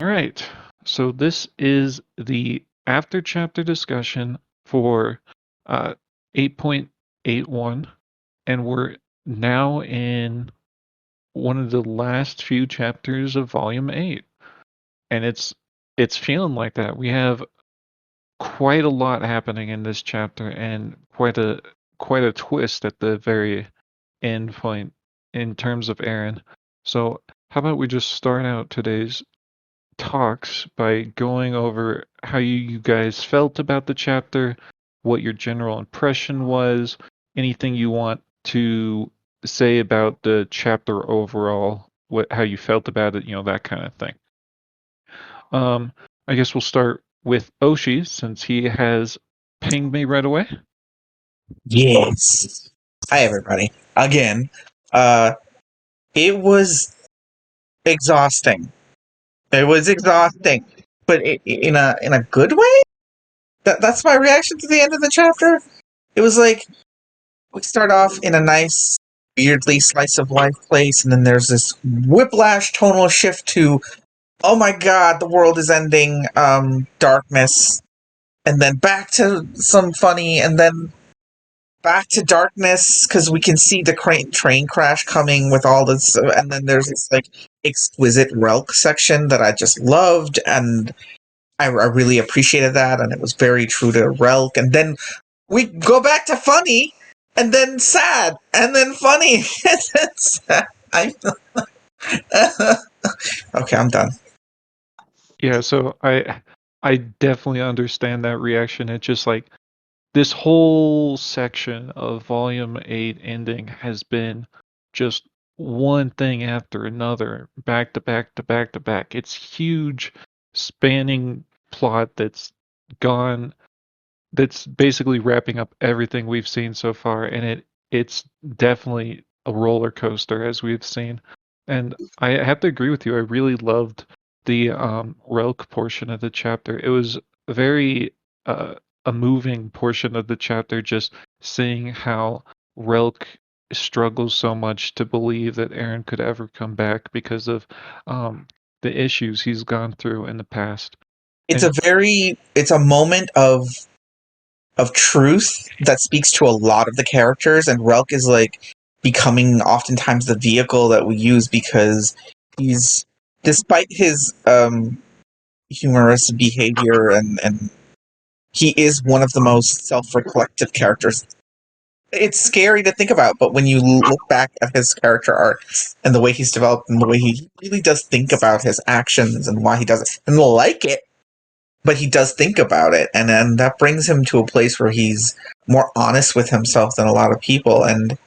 All right. So this is the after chapter discussion for 8.81, and we're now in one of the last few chapters of volume 8. And it's feeling like that. We have quite a lot happening in this chapter and quite a twist at the very end point in terms of Aaron. So how about we just start out today's talks by going over how you guys felt about the chapter, what your general impression was, anything you want to say about the chapter overall, how you felt about it, that kind of thing. Um, I guess we'll start with Oshi since he has pinged me right away. Yes. Hi, everybody. Again, uh, it was exhausting. It was exhausting, but in a good way. That's my reaction to the end of the chapter. It was like we start off in a nice, weirdly slice of life place, and then there's this whiplash tonal shift to, oh my god, the world is ending. Darkness, and then back to some funny, and then back to darkness because we can see the train crash coming with all this, and then there's this like exquisite Relk section that I just loved, and I really appreciated that, and it was very true to Relk. And then we go back to funny, and then sad, and then funny, and then sad. Okay, I'm done. Yeah, so I definitely understand that reaction. It's just like this whole section of volume 8 ending has been just one thing after another, back to back to back to back. It's huge spanning plot gone that's basically wrapping up everything we've seen so far, and it's definitely a roller coaster as we've seen. And I have to agree with you. I really loved the Relk portion of the chapter. It was very uh, a moving portion of the chapter, just seeing how Relk struggles so much to believe that Aaron could ever come back because of um, the issues he's gone through in the past. And It's a moment of truth that speaks to a lot of the characters, and Relk is like becoming oftentimes the vehicle that we use because he's, despite his humorous behavior, and he is one of the most self-reflective characters. It's scary to think about, but when you look back at his character arc and the way he's developed and the way he really does think about his actions and why he does it, and like it, but he does think about it, and then that brings him to a place where he's more honest with himself than a lot of people, and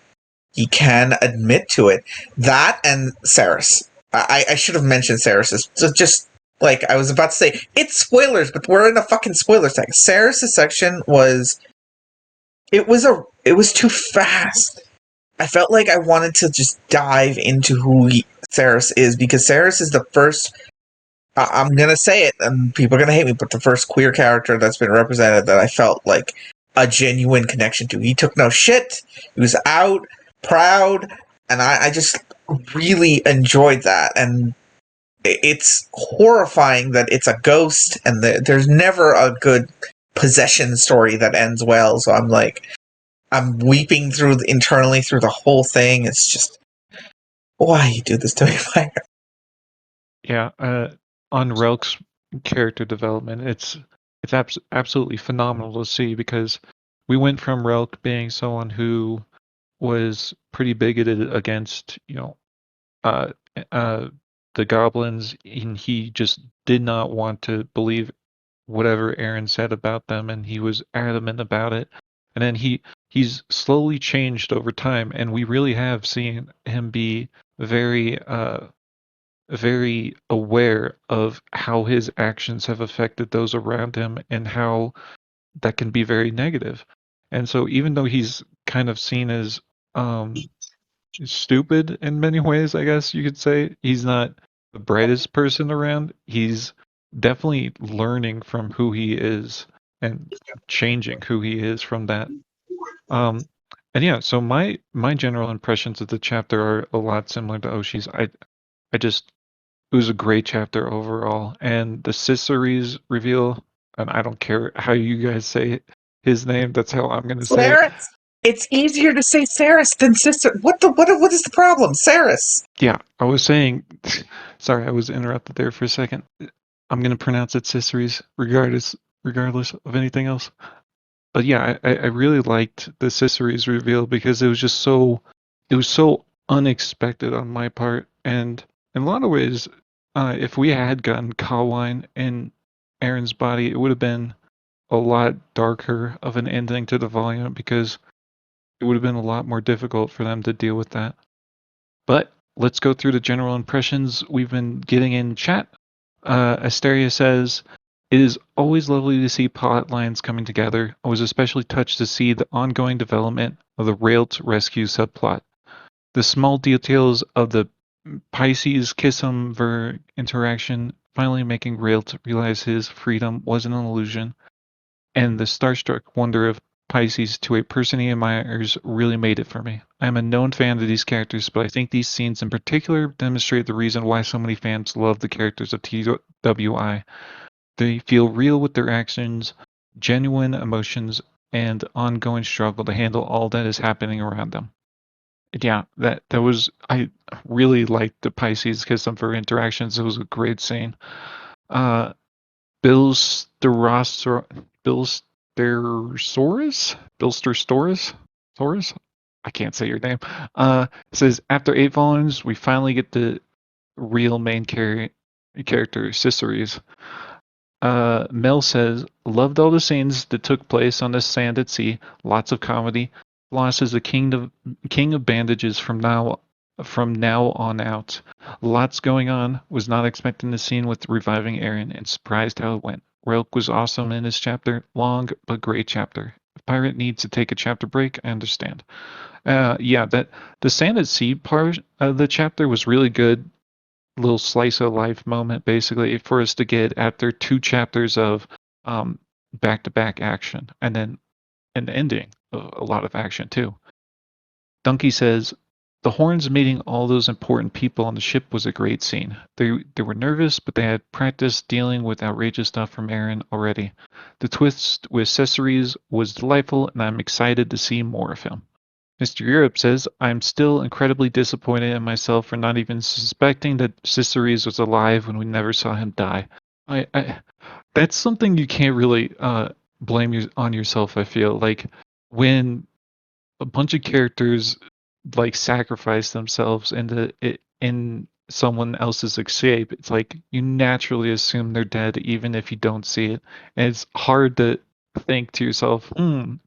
he can admit to it. That and Saris. I should have mentioned Saris. Just like I was about to say, it's spoilers, but we're in a fucking spoiler section. Saris' section was it was too fast. I felt like I wanted to just dive into who Saris is, because Saris is the first, I'm gonna say it, and people are gonna hate me, but the first queer character that's been represented that I felt like a genuine connection to. He took no shit. He was out, proud, and I just really enjoyed that. And it's horrifying that it's a ghost, and there's never a good possession story that ends well. So I'm weeping internally through the whole thing. It's just, why you do this to me, Fire? yeah, on Relk's character development, it's absolutely phenomenal to see because we went from Relk being someone who was pretty bigoted against, uh, uh, the goblins, and he just did not want to believe whatever Aaron said about them, and he was adamant about it. And then he's slowly changed over time, and we really have seen him be very aware of how his actions have affected those around him and how that can be very negative. And so even though he's kind of seen as um, stupid in many ways, I guess you could say, he's not the brightest person around. He's definitely learning from who he is and changing who he is from that. Um, and yeah, so my general impressions of the chapter are a lot similar to Oshi's. I just it was a great chapter overall, and the Ciceres reveal, and I don't care how you guys say his name, that's how I'm gonna say it. Saris. It's easier to say Saris than sister. What is the problem? Saris. Yeah, I was saying, sorry, I was interrupted there for a second. I'm gonna pronounce it Ciceres, regardless of anything else. But yeah, I really liked the Ciceres reveal because it was so unexpected on my part, and in a lot of ways, if we had gotten Kawine in Aaron's body, it would have been a lot darker of an ending to the volume because it would have been a lot more difficult for them to deal with that. But let's go through the general impressions we've been getting in chat. Asteria says, it is always lovely to see plot lines coming together. I was especially touched to see the ongoing development of the Raelt rescue subplot. The small details of the Pisces Kisumver interaction finally making Raelt realize his freedom wasn't an illusion, and the starstruck wonder of Pisces to a person he admires really made it for me. I am a known fan of these characters, but I think these scenes in particular demonstrate the reason why so many fans love the characters of TWI. They feel real with their actions, genuine emotions, and ongoing struggle to handle all that is happening around them. Yeah, that was I really liked the Pisces Kisumfer interactions. It was a great scene. Uh, Bill Sterosaurus, Bill Sterosaurus, Bill Sterosaurus, Saurus? I can't say your name. Says after 8 volumes, we finally get the real main character, Ciceres. Mel says, loved all the scenes that took place on the sand at sea. Lots of comedy. Loss is the king of bandages from now on out. Lots going on. Was not expecting the scene with reviving Aaron and surprised how it went. Relk was awesome in his chapter. Long but great chapter. If Pirate needs to take a chapter break, I understand. Yeah, that the sand at sea part of the chapter was really good, little slice of life moment basically for us to get after 2 chapters of back to back action and then an ending a lot of action too. Donkey says the Horns meeting all those important people on the ship was a great scene. They were nervous, but they had practiced dealing with outrageous stuff from Aaron already. The twist with Ciceres was delightful, and I'm excited to see more of him. Mr. Europe says, I'm still incredibly disappointed in myself for not even suspecting that Ciceres was alive when we never saw him die. I that's something you can't really blame on yourself, I feel. Like when a bunch of characters like sacrifice themselves in someone else's escape, it's like you naturally assume they're dead even if you don't see it. And it's hard to think to yourself,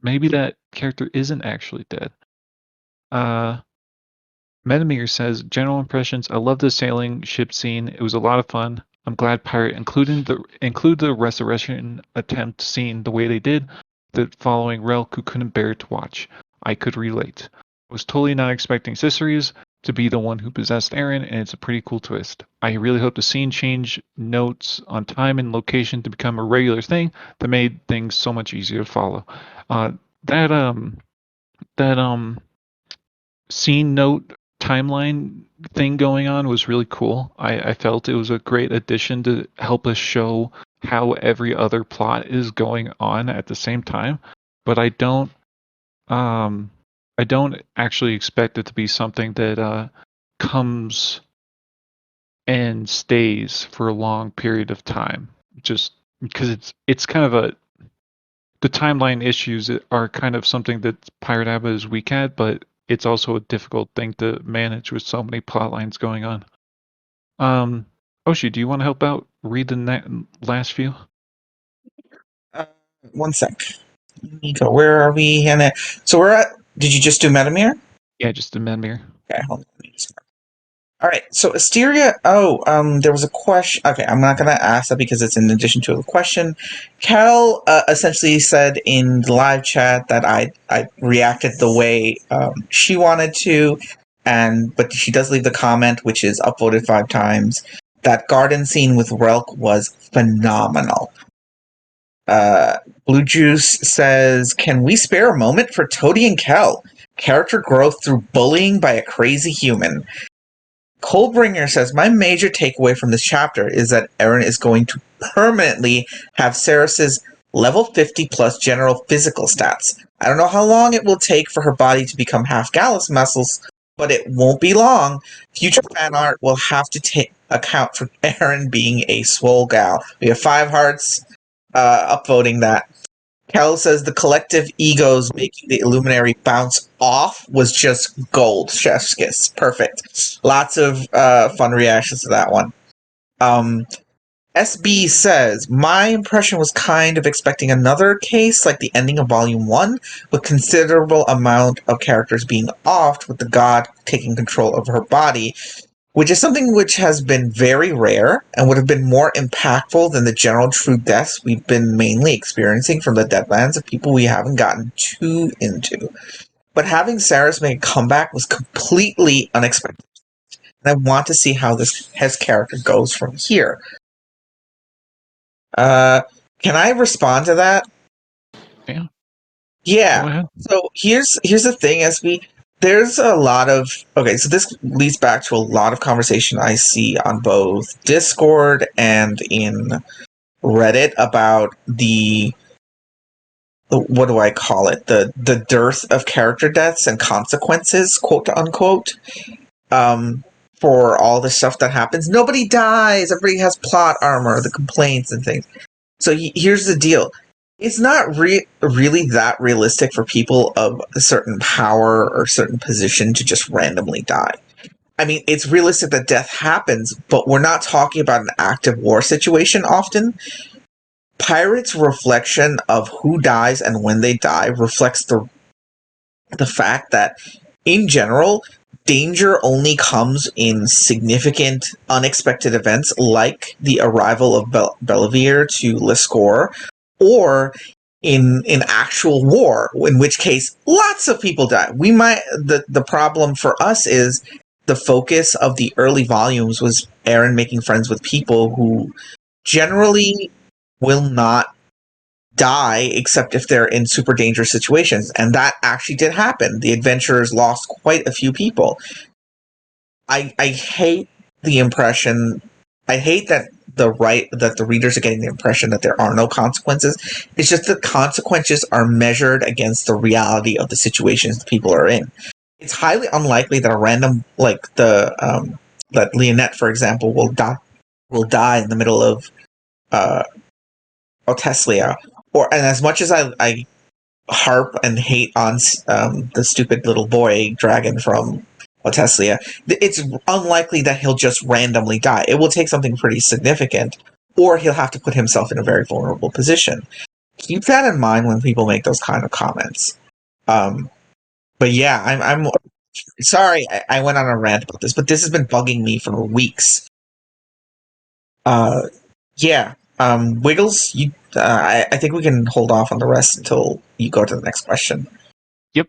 maybe that character isn't actually dead. Uh, Metamir says, general impressions. I love the sailing ship scene. It was a lot of fun. I'm glad Pirate include the resurrection attempt scene the way they did. The following Relk who couldn't bear to watch. I could relate. I was totally not expecting Ciceres to be the one who possessed Aaron, and it's a pretty cool twist. I really hope the scene change notes on time and location to become a regular thing that made things so much easier to follow. Uh, that that scene note timeline thing going on was really cool. I felt it was a great addition to help us show how every other plot is going on at the same time. But um I don't actually expect it to be something that comes and stays for a long period of time. Just because it's kind of a the timeline issues are kind of something that Pirate Abba is weak at, but it's also a difficult thing to manage with so many plot lines going on. Um, Oshi, do you want to help out? Read the last few? Uh, one sec. Nico, where are we? So we're at. Did you just do Metamir? Yeah, just a Menmir. Okay, hold on. Let me just all right, so Asteria. Oh, there was a question. Okay, I'm not gonna ask that because it's in addition to a question. Cal essentially said in the live chat that I reacted the way she wanted to, but she does leave the comment, which is upvoted 5 times. That garden scene with Relk was phenomenal. Blue Juice says, "Can we spare a moment for Toady and Kel? Character growth through bullying by a crazy human." Coldbringer says, my major takeaway from this chapter is that Eren is going to permanently have Ceres's level 50 plus general physical stats. I don't know how long it will take for her body to become half Gallus muscles, but it won't be long. Future fan art will have to account for Eren being a swole gal. We have 5 hearts upvoting that. Kel says the collective egos making the Illuminary bounce off was just gold. Chef's kiss. Perfect. Lots of fun reactions to that one. SB says, my impression was kind of expecting another case like the ending of Volume 1, with considerable amount of characters being offed with the god taking control of her body, which is something which has been very rare and would have been more impactful than the general true deaths we've been mainly experiencing from the Deadlands of people we haven't gotten too into. But having Saris make a comeback was completely unexpected, and I want to see how his character goes from here. Can I respond to that? Yeah. Yeah. Go ahead. So here's the thing, SB. There's a lot of so this leads back to a lot of conversation I see on both Discord and in Reddit about the what do I call it? The dearth of character deaths and consequences, quote unquote. For all the stuff that happens. Nobody dies, everybody has plot armor, the complaints and things. So here's the deal. It's not really that realistic for people of a certain power or certain position to just randomly die. I mean, it's realistic that death happens, but we're not talking about an active war situation often. Pirates' reflection of who dies and when they die reflects the fact that, in general, danger only comes in significant, unexpected events like the arrival of Belvedere to Lescore, or in actual war, in which case lots of people die. We might the problem for us is the focus of the early volumes was Eren making friends with people who generally will not die except if they're in super dangerous situations, and that actually did happen. The adventurers lost quite a few people. I hate the impression. I hate that the readers are getting the impression that there are no consequences. It's just that consequences are measured against the reality of the situations the people are in. It's highly unlikely that a random that Leonette, for example, will die in the middle of Oteslia. And as much as I harp and hate on the stupid little boy dragon from Oteslia, it's unlikely that he'll just randomly die. It will take something pretty significant, or he'll have to put himself in a very vulnerable position. Keep that in mind when people make those kind of comments. But yeah, I'm sorry I went on a rant about this, but this has been bugging me for weeks. Yeah. Wiggles, I think we can hold off on the rest until you go to the next question. Yep.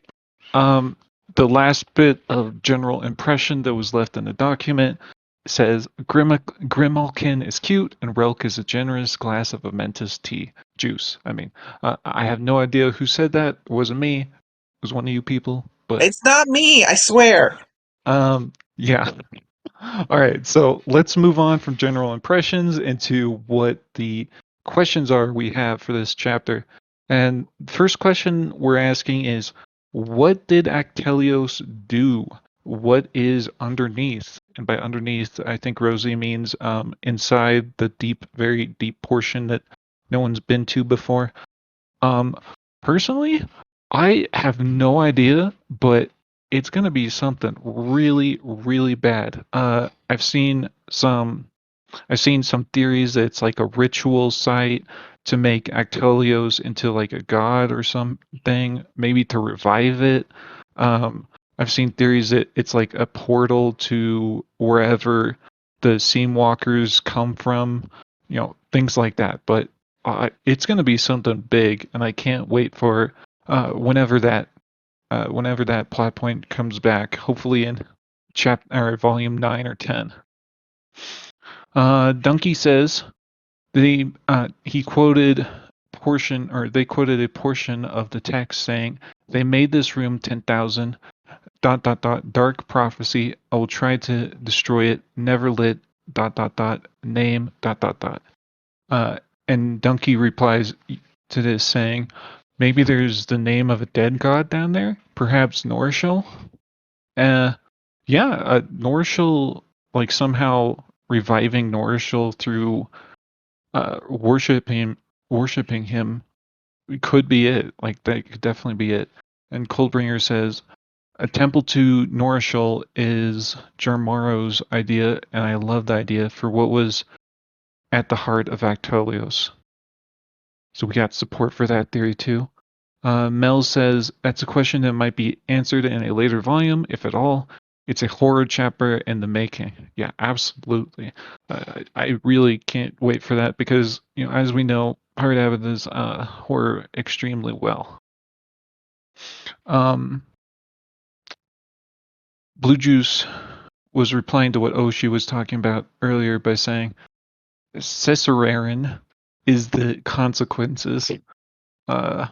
The last bit of general impression that was left in the document says Grimalkin is cute and Relk is a generous glass of Amentus tea juice. I mean, I have no idea who said that. It wasn't me. It was one of you people. But It's not me, I swear. yeah. All right, so let's move on from general impressions into what the questions are we have for this chapter. And the first question we're asking is, what did Actelios do? What is underneath? And by underneath, I think Rosie means inside the deep, very deep portion that no one's been to before. Um, Personally, I have no idea, but it's gonna be something really, really bad. I've seen some theories that it's like a ritual site to make Actelios into like a god or something, maybe to revive it. I've seen theories that it's like a portal to wherever the Seamwalkers come from, things like that. But it's going to be something big, and I can't wait for whenever that plot point comes back. Hopefully in chapter or volume 9 or 10. Donkey says he quoted portion or they quoted a portion of the text saying they made this room 10,000 dot dot dot dark prophecy. I will try to destroy it. Never lit dot dot dot name dot dot dot. Uh, and Donkey replies to this saying, maybe there's the name of a dead god down there, perhaps Norshel. Uh, yeah, Norshel, like somehow reviving Norshel through worshiping him could be it. Like that could definitely be it. And Coldbringer says a temple to Norishal is Jarmaro's idea, and I love the idea for what was at the heart of Actolios. So we got support for that theory too. Mel says that's a question that might be answered in a later volume, if at all. It's a horror chapter in the making. Yeah, absolutely. I really can't wait for that because, as we know, Pirate Abbott does horror extremely well. Um, Blue Juice was replying to what Oshi was talking about earlier by saying, Caesararen is the consequences. Uh,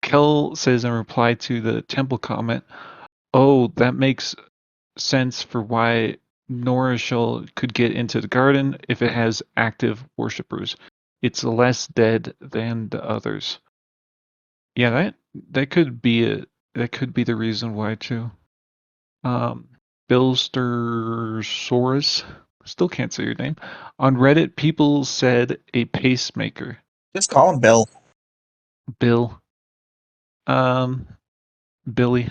Kel says in reply to the temple comment, oh, that makes sense for why Norishal could get into the garden if it has active worshippers. It's less dead than the others. Yeah, that could be it. That could be the reason why too. Um, Billstersaurus, still can't say your name. On Reddit, people said a pacemaker. Just call him Bill. Bill. Um, Billy.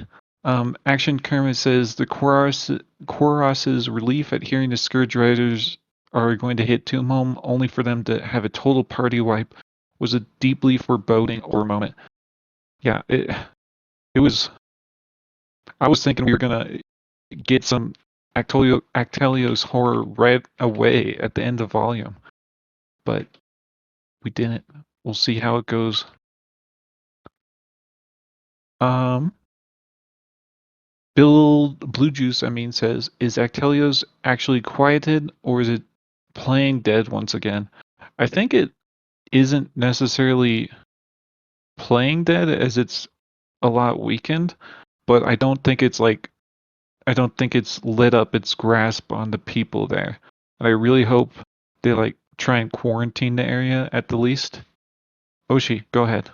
Action Kermit says the Quaros's relief at hearing the Scourge Riders are going to hit Tomb Home, only for them to have a total party wipe, was a deeply foreboding horror moment. Yeah, it was. I was thinking we were gonna get some Actelios horror right away at the end of volume, but we didn't. We'll see how it goes. Um, Bill Blue Juice, says, is Actelios actually quieted or is it playing dead once again? I think it isn't necessarily playing dead as it's a lot weakened, but I don't think it's lit up its grasp on the people there. And I really hope they try and quarantine the area at the least. Oshi, go ahead.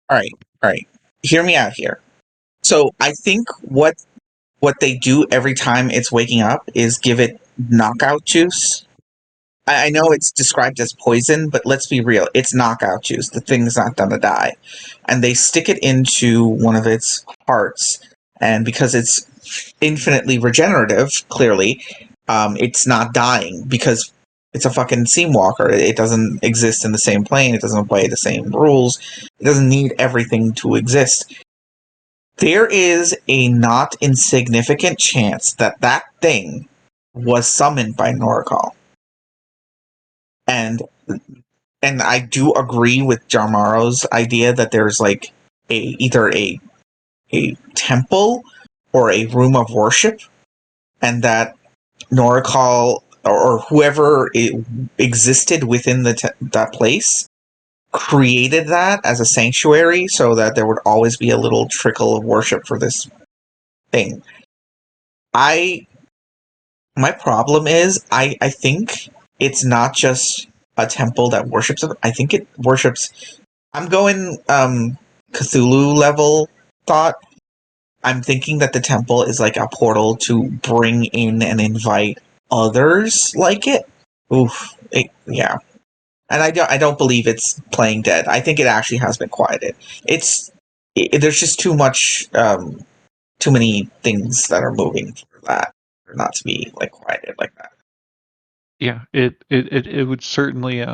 All right, all right. Hear me out here. So I think what they do every time it's waking up is give it knockout juice. I know it's described as poison, but let's be real. It's knockout juice. The thing's not gonna die. And they stick it into one of its hearts. And because it's infinitely regenerative, clearly, it's not dying because it's a fucking seam walker. It doesn't exist in the same plane. It doesn't obey the same rules. It doesn't need everything to exist. There is a not insignificant chance that that thing was summoned by Norcal. And and I do agree with Jarmaro's idea that there's either a temple or a room of worship, and that Norcal or whoever existed within that place created that as a sanctuary so that there would always be a little trickle of worship for this thing. I My problem is I think it's not just a temple that worships it. I think it worships. I'm going Cthulhu level thought. I'm thinking that the temple is like a portal to bring in and invite others like it. Yeah. And I don't believe it's playing dead. I think it actually has been quieted. There's just too many things that are moving for that for not to be quieted like that. Yeah, it would certainly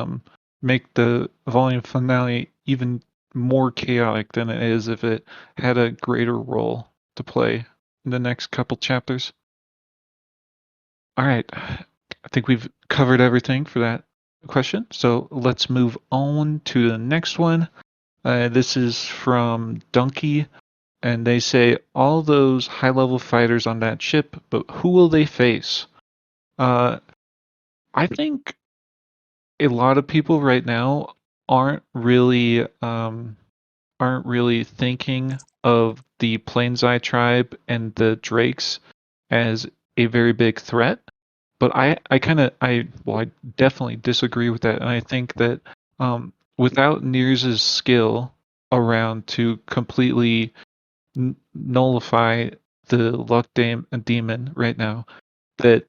make the volume finale even more chaotic than it is if it had a greater role to play in the next couple chapters. All right, I think we've covered everything for that question, so let's move on to the next one. This is from Donkey, and they say all those high-level fighters on that ship, but who will they face? Uh, I think a lot of people right now aren't really aren't really thinking of the Plainseye tribe and the Drakes as a very big threat. But I definitely disagree with that, and I think that without Nears's skill around to completely nullify the demon right now, that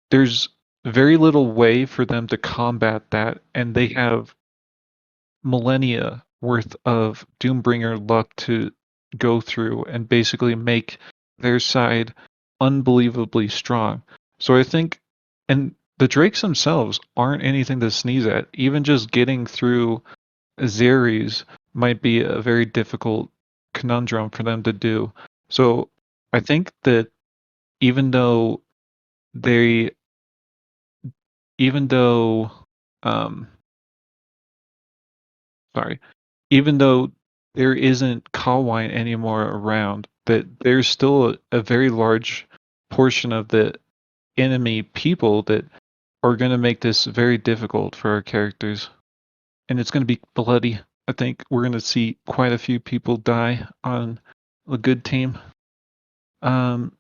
there's very little way for them to combat that, and they have millennia worth of Doombringer luck to go through and basically make their side unbelievably strong. So I think, and the Drakes themselves aren't anything to sneeze at. Even just getting through Xeres might be a very difficult conundrum for them to do. So I think that even though they, even though, um, sorry, even though there isn't Kalwine anymore around, that there's still a very large portion of the enemy people that are going to make this very difficult for our characters. And it's going to be bloody. I think we're going to see quite a few people die on a good team. Now,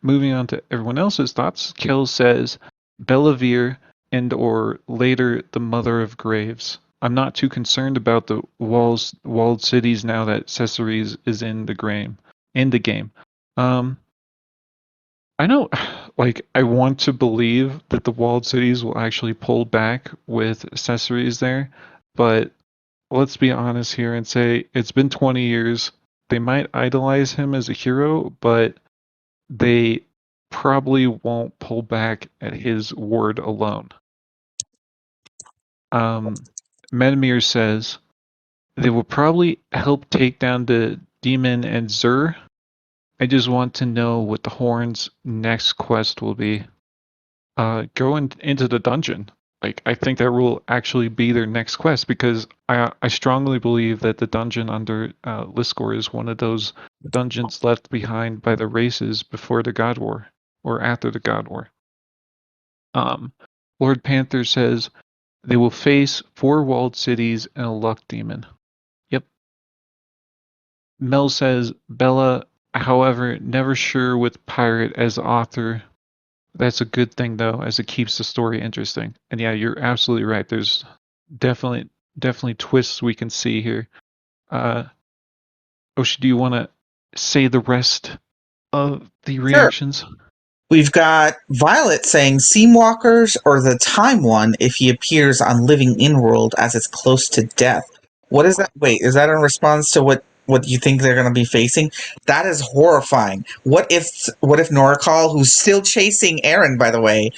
moving on to everyone else's thoughts, Kel says Bellavere and or later the Mother of Graves. I'm not too concerned about the walled cities now that Caesarea is in the game. I know, like, I want to believe that the walled cities will actually pull back with Caesarea there, but let's be honest here and say it's been 20 years. They might idolize him as a hero, but they probably won't pull back at his word alone. Menmir says they will probably help take down the demon and Zur. I just want to know what the Horn's next quest will be. Into the dungeon. Like, I think that will actually be their next quest because I strongly believe that the dungeon under Liskor is one of those dungeons left behind by the races before the God War or after the God War. Lord Panther says they will face 4 walled cities and a luck demon. Yep. Mel says Bella, however, never sure with Pirate as author. That's a good thing though, as it keeps the story interesting. And yeah, you're absolutely right. There's definitely twists we can see here. Oshi, do you want to say the rest of the Sure. reactions? We've got Violet saying Seamwalkers or the Time One if he appears on Living In-World as it's close to death. What is that? Wait, is that in response to what you think they're going to be facing? That is horrifying. What if Norikal, who's still chasing Eren, by the way,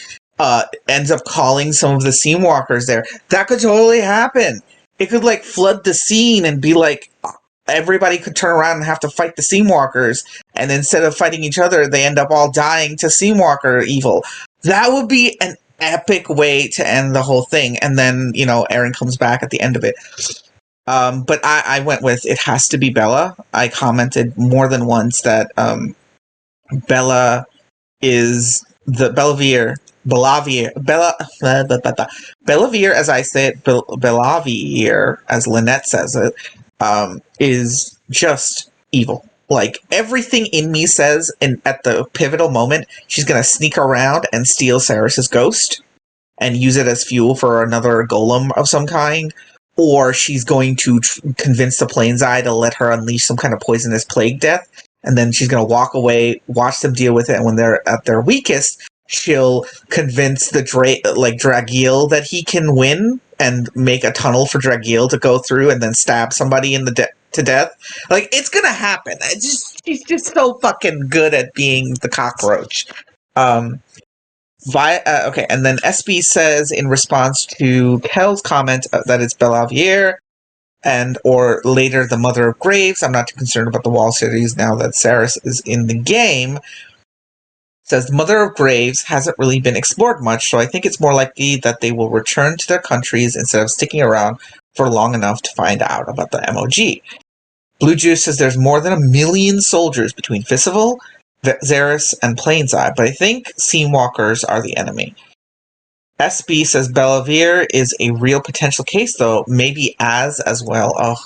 ends up calling some of the Seamwalkers there? That could totally happen. It could like flood the scene and be like everybody could turn around and have to fight the Seamwalkers, and instead of fighting each other, they end up all dying to Seamwalker evil. That would be an epic way to end the whole thing, and then, Eren comes back at the end of it. But I went with it has to be Bella. I commented more than once that Bella is the Bellavere, as I say it, Bellavere, as Lynette says it, is just evil. Like, everything in me says, at the pivotal moment, she's gonna sneak around and steal Saris's ghost and use it as fuel for another golem of some kind, or she's going to convince the Plainseye to let her unleash some kind of poisonous plague death, and then she's going to walk away, watch them deal with it, and when they're at their weakest, she'll convince the Dragiel that he can win and make a tunnel for Dragiel to go through and then stab somebody in the to death. Like, it's gonna happen. She's just so fucking good at being the cockroach. Okay, and then SB says in response to Kel's comment that it's Belavier and or later the Mother of Graves. I'm not too concerned about the wall cities now that Saris is in the game. Says the Mother of Graves hasn't really been explored much, so I think it's more likely that they will return to their countries instead of sticking around for long enough to find out about the MOG. Blue Juice says there's more than 1 million soldiers between Fistval, Xeris, and Plainseye, but I think Seamwalkers are the enemy. SB says Bellavere is a real potential case, though, maybe as well. Oh.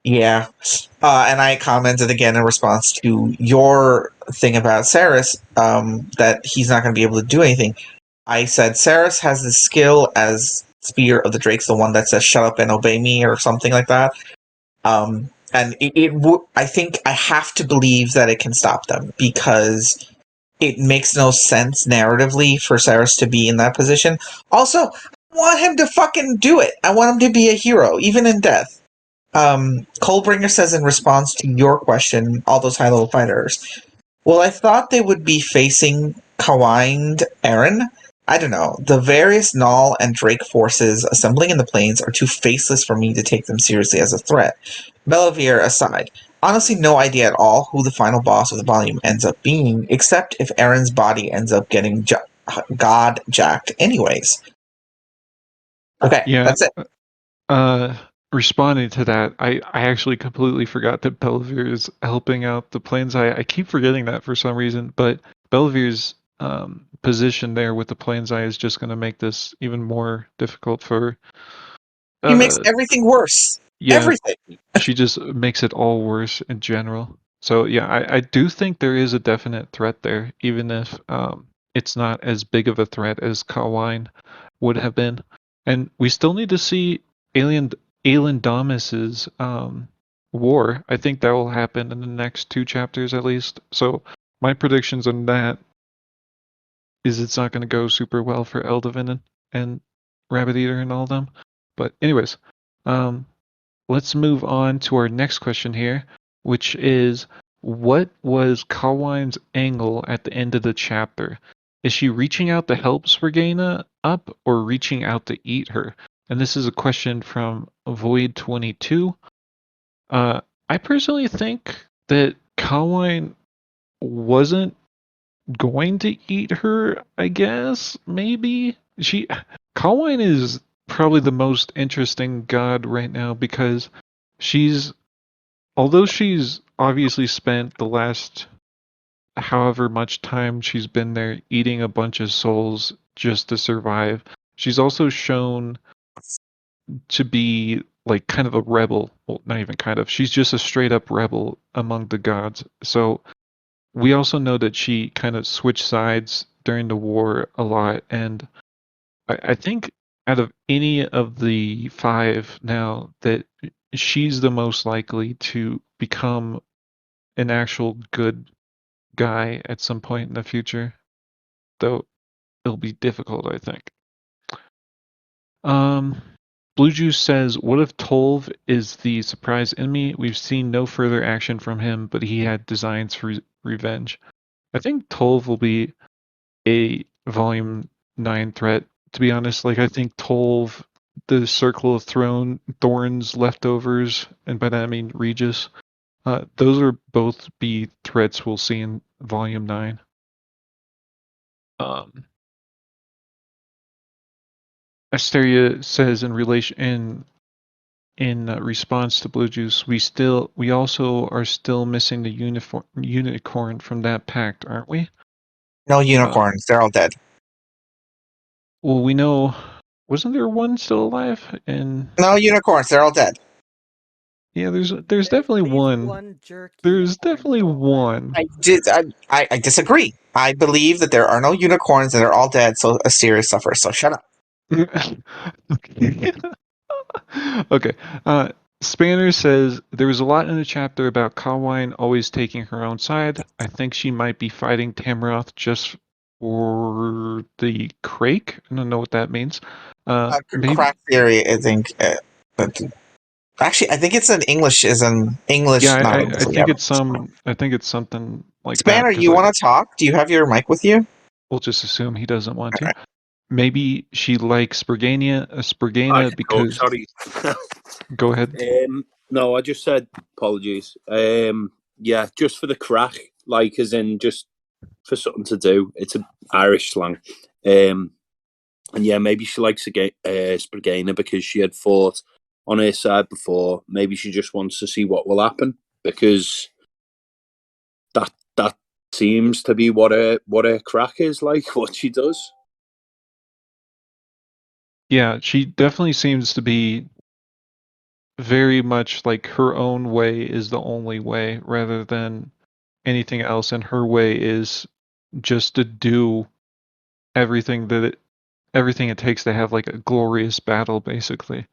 Yeah. And I commented again in response to your thing about Saris, that he's not going to be able to do anything. I said Saris has the skill as Spear of the Drakes, the one that says "shut up and obey me" or something like that. And I think I have to believe that it can stop them because it makes no sense narratively for Saris to be in that position. Also, I want him to fucking do it. I want him to be a hero, even in death. Coldbringer says in response to your question, all those high-level fighters, well, I thought they would be facing Kawind Eren. I don't know. The various Null and Drake forces assembling in the plains are too faceless for me to take them seriously as a threat. Bellavere aside, honestly no idea at all who the final boss of the volume ends up being, except if Eren's body ends up getting god jacked anyways. Okay, Yeah, that's it. uh, responding to that, I actually completely forgot that Bellavere is helping out the planes. I keep forgetting that for some reason, but Bellavere's position there with the planes eye is just going to make this even more difficult for. He makes Uh, everything worse. yeah, Everything. she just makes it all worse in general. So yeah, I do think there is a definite threat there, even if it's not as big of a threat as Kawine would have been. And we still need to see Alien Domus's war. I think that will happen in the next 2 chapters at least. So my predictions on that is it's not going to go super well for Eldavin and Rabbit Eater and all of them. But anyways, um, let's move on to our next question here, which is what was Kawine's angle at the end of the chapter? Is she reaching out to help Spriggana up or reaching out to eat her? And this is a question from Void22. Uh, I personally think that Kawine wasn't going to eat her, I guess, maybe. Kawine is probably the most interesting god right now because she's although she's obviously spent the last however much time she's been there eating a bunch of souls just to survive, she's also shown to be like kind of a rebel. Well, not even kind of. She's just a straight up rebel among the gods. So we also know that she kind of switched sides during the war a lot, and I think out of any of the five now that she's the most likely to become an actual good guy at some point in the future, though it'll be difficult, I think. Um, Blue Juice says, "What if Tolv is the surprise enemy? We've seen no further action from him, but he had designs for revenge." I think Tolv will be a Volume 9 threat. To be honest, like I think Tolv, the Circle of Thorns leftovers, and by that I mean Regis, those are both be threats we'll see in Volume 9. Um, Asteria says in relation in response to Blue Juice, we also are still missing the unicorn from that pact, aren't we? No Uh, unicorns. They're all dead. well, we know wasn't there one still alive? And No unicorns. They're all dead. yeah, there's There's definitely at least one. one jerk There's unicorn definitely still alive. one. I disagree. I believe that there are no unicorns and they're all dead, so Assyria suffers. So shut up. Okay. Okay. Spanner says there was a lot in the chapter about Kawine always taking her own side. I think she might be fighting Tamroth just for the crake. I don't know what that means. Maybe. Crack theory, I think. But actually, I think it's an English. Is an Yeah, English, not I English. think Yeah. it's some. I think it's something like that Spanner, because you want to talk? Do you have your mic with you? we'll just assume he doesn't want to. Alright. Maybe she likes I Spriggana can talk, because. sorry. Go ahead. No, I just said apologies. Yeah, just for the crack, like as in just for something to do. It's a Irish slang. And yeah, maybe she likes Spriggana because she had fought on her side before. Maybe she just wants to see what will happen because that seems to be what her crack is like, what she does. Yeah, she definitely seems to be very much like her own way is the only way rather than anything else, and her way is just to do everything it takes to have like a glorious battle, basically.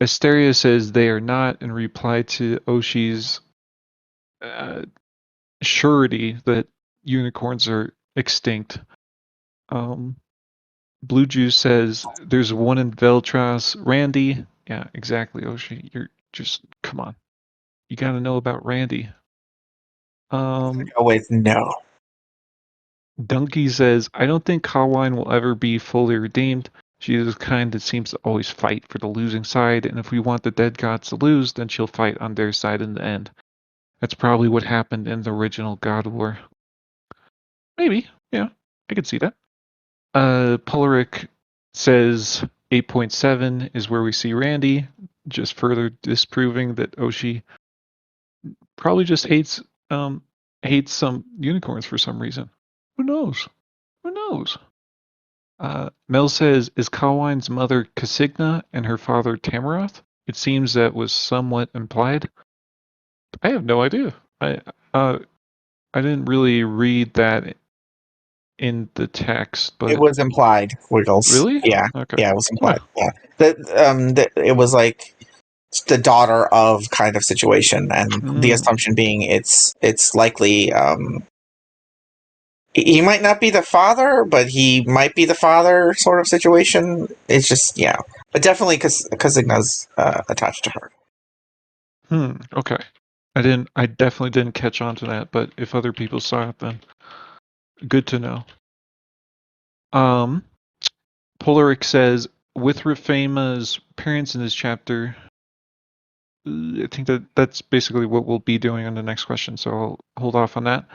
Asteria says they are not, in reply to Oshi's surety that unicorns are extinct. Blue Juice says there's one in Veltras. Randy, yeah, exactly, Oshi. You're just, come on. You gotta know about Randy. Always no. Donkey says, I don't think Kawine will ever be fully redeemed. She is the kind that seems to always fight for the losing side, and if we want the dead gods to lose, then she'll fight on their side in the end. That's probably what happened in the original God War. Maybe, yeah, I could see that. Polaric says 8.7 is where we see Randy, just further disproving that Oshi probably just hates some unicorns for some reason. Who knows? Who knows? Mel says, is Kawine's mother Casigna and her father Tamaroth? It seems that was somewhat implied. I have no idea. I didn't really read that in the text, It but was implied, Wiggles. really? Yeah, Okay. yeah, it was Huh. implied. Yeah, that it was like the daughter of kind of situation, and the assumption being it's likely he might not be the father, but he might be the father sort of situation. It's just but definitely because Casigna's attached to her. Okay. I definitely didn't catch on to that, but if other people saw it, then good to know. Polaric says, with Rafema's appearance in this chapter, I think that's basically what we'll be doing on the next question, so I'll hold off on that.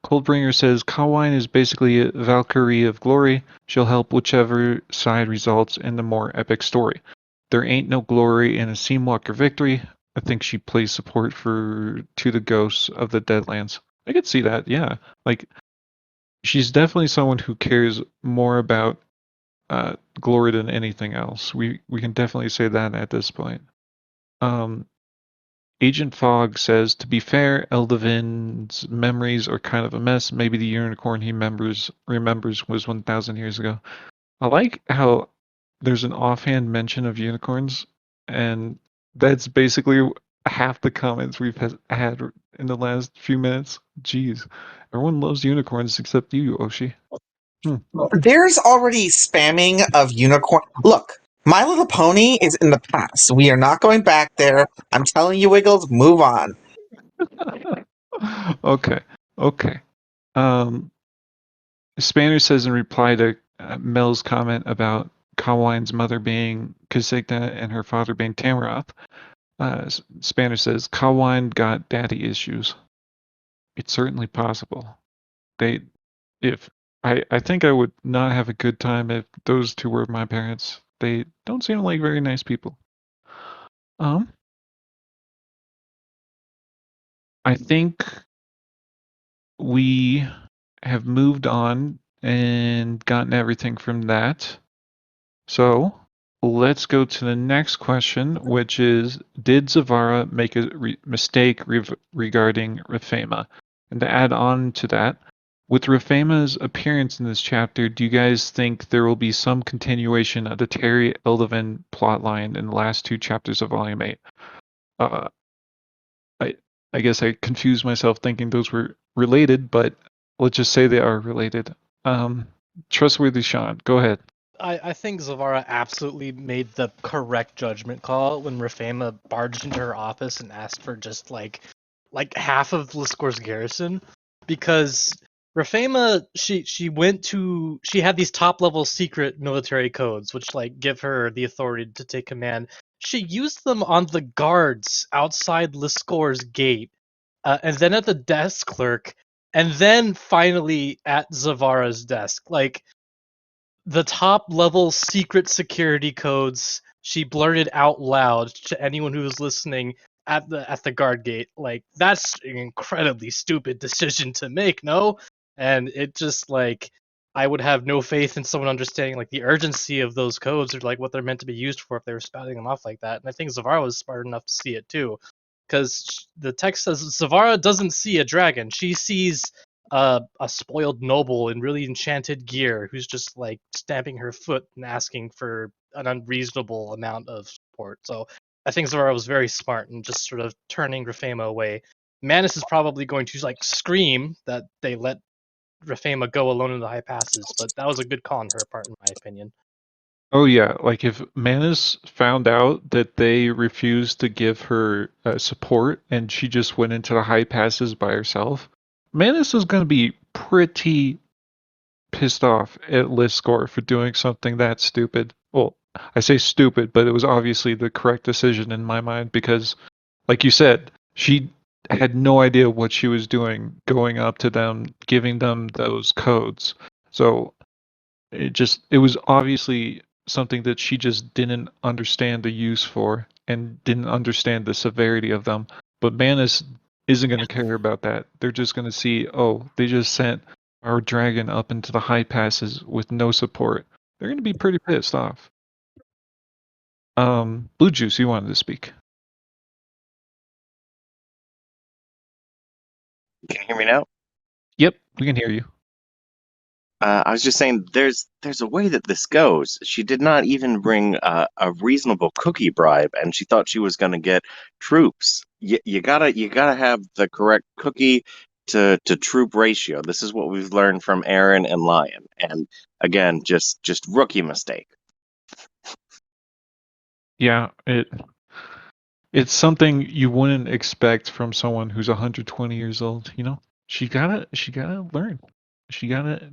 Coldbringer says, Kawine is basically a Valkyrie of glory. She'll help whichever side results in the more epic story. There ain't no glory in a Seamwalker victory. I think she plays support to the ghosts of the Deadlands. I could see that, yeah. Like, she's definitely someone who cares more about glory than anything else. We can definitely say that at this point. Agent Fogg says, to be fair, Eldavin's memories are kind of a mess. Maybe the unicorn he remembers was 1,000 years ago. I like how there's an offhand mention of unicorns, and that's basically half the comments we've had in the last few minutes. Jeez. Everyone loves unicorns except you, Oshi. There's already spamming of unicorn. Look, My Little Pony is in the past. We are not going back there. I'm telling you, Wiggles, move on. Okay. Okay. Spanner says in reply to Mel's comment about Kawine's mother being Casigna and her father being Tamaroth, Spanner says Kawine got daddy issues. It's certainly possible. They, if I think I would not have a good time if those two were my parents. They don't seem like very nice people. I think we have moved on and gotten everything from that. So let's go to the next question, which is, did Zavara make a mistake regarding Rafema? And to add on to that, with Rafema's appearance in this chapter, do you guys think there will be some continuation of the Terry Eldavin plotline in the last two chapters of Volume 8? Uh, I guess I confused myself thinking those were related, but let's just say they are related. Trustworthy Sean, go ahead. I think Zavara absolutely made the correct judgment call when Rafema barged into her office and asked for just like half of Liscor's garrison, because Rafema she had these top level secret military codes which like give her the authority to take command. She used them on the guards outside Liscor's gate, and then at the desk clerk, and then finally at Zavara's desk. Like, the top level secret security codes she blurted out loud to anyone who was listening at the guard gate. Like, that's an incredibly stupid decision to make, no? And it just like I would have no faith in someone understanding like the urgency of those codes or like what they're meant to be used for if they were spouting them off like that. And I think Zavara was smart enough to see it too, because the text says Zavara doesn't see a dragon; she sees a spoiled noble in really enchanted gear who's just like stamping her foot and asking for an unreasonable amount of support. So I think Zavara was very smart in just sort of turning Rafema away. Manus is probably going to like scream that they let Rafema go alone in the high passes, but that was a good call on her part, in my opinion. Oh yeah, like if Manus found out that they refused to give her support and she just went into the high passes by herself, Manus is going to be pretty pissed off at Liscor for doing something that stupid. Well, I say stupid, but it was obviously the correct decision in my mind because, like you said, she had no idea what she was doing going up to them, giving them those codes. So it was obviously something that she just didn't understand the use for and didn't understand the severity of them. But Manus isn't going to care about that. They're just going to see, oh, they just sent our dragon up into the high passes with no support. They're going to be pretty pissed off. Blue Juice, you wanted to speak. Can you hear me now? Yep, we can hear you. I was just saying, there's a way that this goes. She did not even bring a reasonable cookie bribe, and she thought she was going to get troops. You gotta have the correct cookie to troop ratio. This is what we've learned from Aaron and Lion, and again, just rookie mistake. Yeah, it's something you wouldn't expect from someone who's 120 years old, you know? She gotta learn. She gotta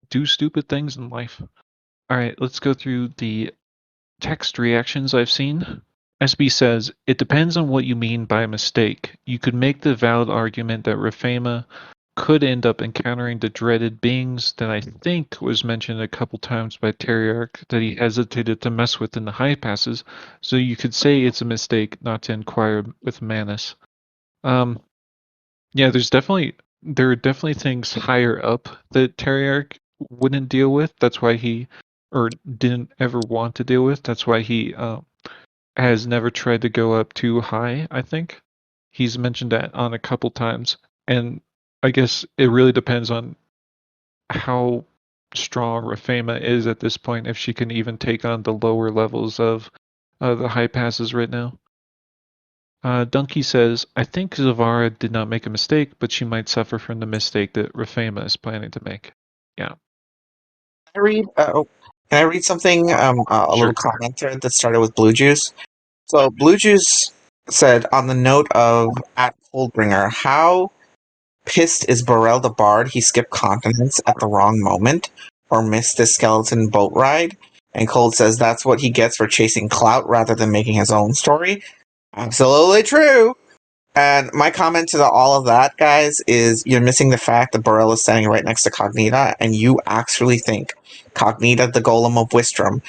do stupid things in life. Alright, let's go through the text reactions I've seen. SB says, it depends on what you mean by a mistake. You could make the valid argument that Rafema could end up encountering the dreaded beings that I think was mentioned a couple times by Teriarch that he hesitated to mess with in the high passes, so you could say it's a mistake not to inquire with Manus. Yeah, there are definitely things higher up that Teriarch wouldn't deal with. That's why he, or didn't ever want to deal with. That's why he has never tried to go up too high, I think. He's mentioned that on a couple times. And I guess it really depends on how strong Rafema is at this point, if she can even take on the lower levels of the high passes right now. Donkey says, I think Zavara did not make a mistake, but she might suffer from the mistake that Rafema is planning to make. Yeah. Can I read something? A Sure. little comment thread that started with Blue Juice. So Blue Juice said on the note of at Coldbringer, how pissed is Burrell the Bard he skipped continents at the wrong moment or missed the skeleton boat ride? And Cold says that's what he gets for chasing clout rather than making his own story. Absolutely true. And my comment to all of that, guys, is you're missing the fact that Burrell is standing right next to Cognita, and you actually think Cognita, the Golem of Wistrom,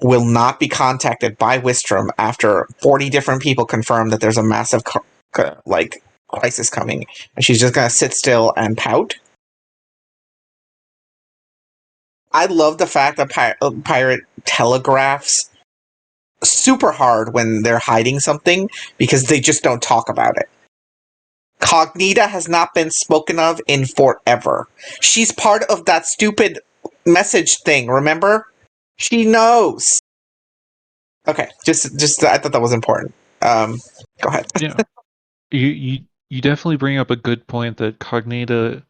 will not be contacted by Wistrom after 40 different people confirm that there's a massive crisis coming, and she's just gonna sit still and pout. I love the fact that Pirate telegraphs super hard when they're hiding something because they just don't talk about it. Cognita has not been spoken of in forever. She's part of that stupid message thing, remember? She knows. Okay, just I thought that was important. Go ahead. Yeah. You definitely bring up a good point that Cognita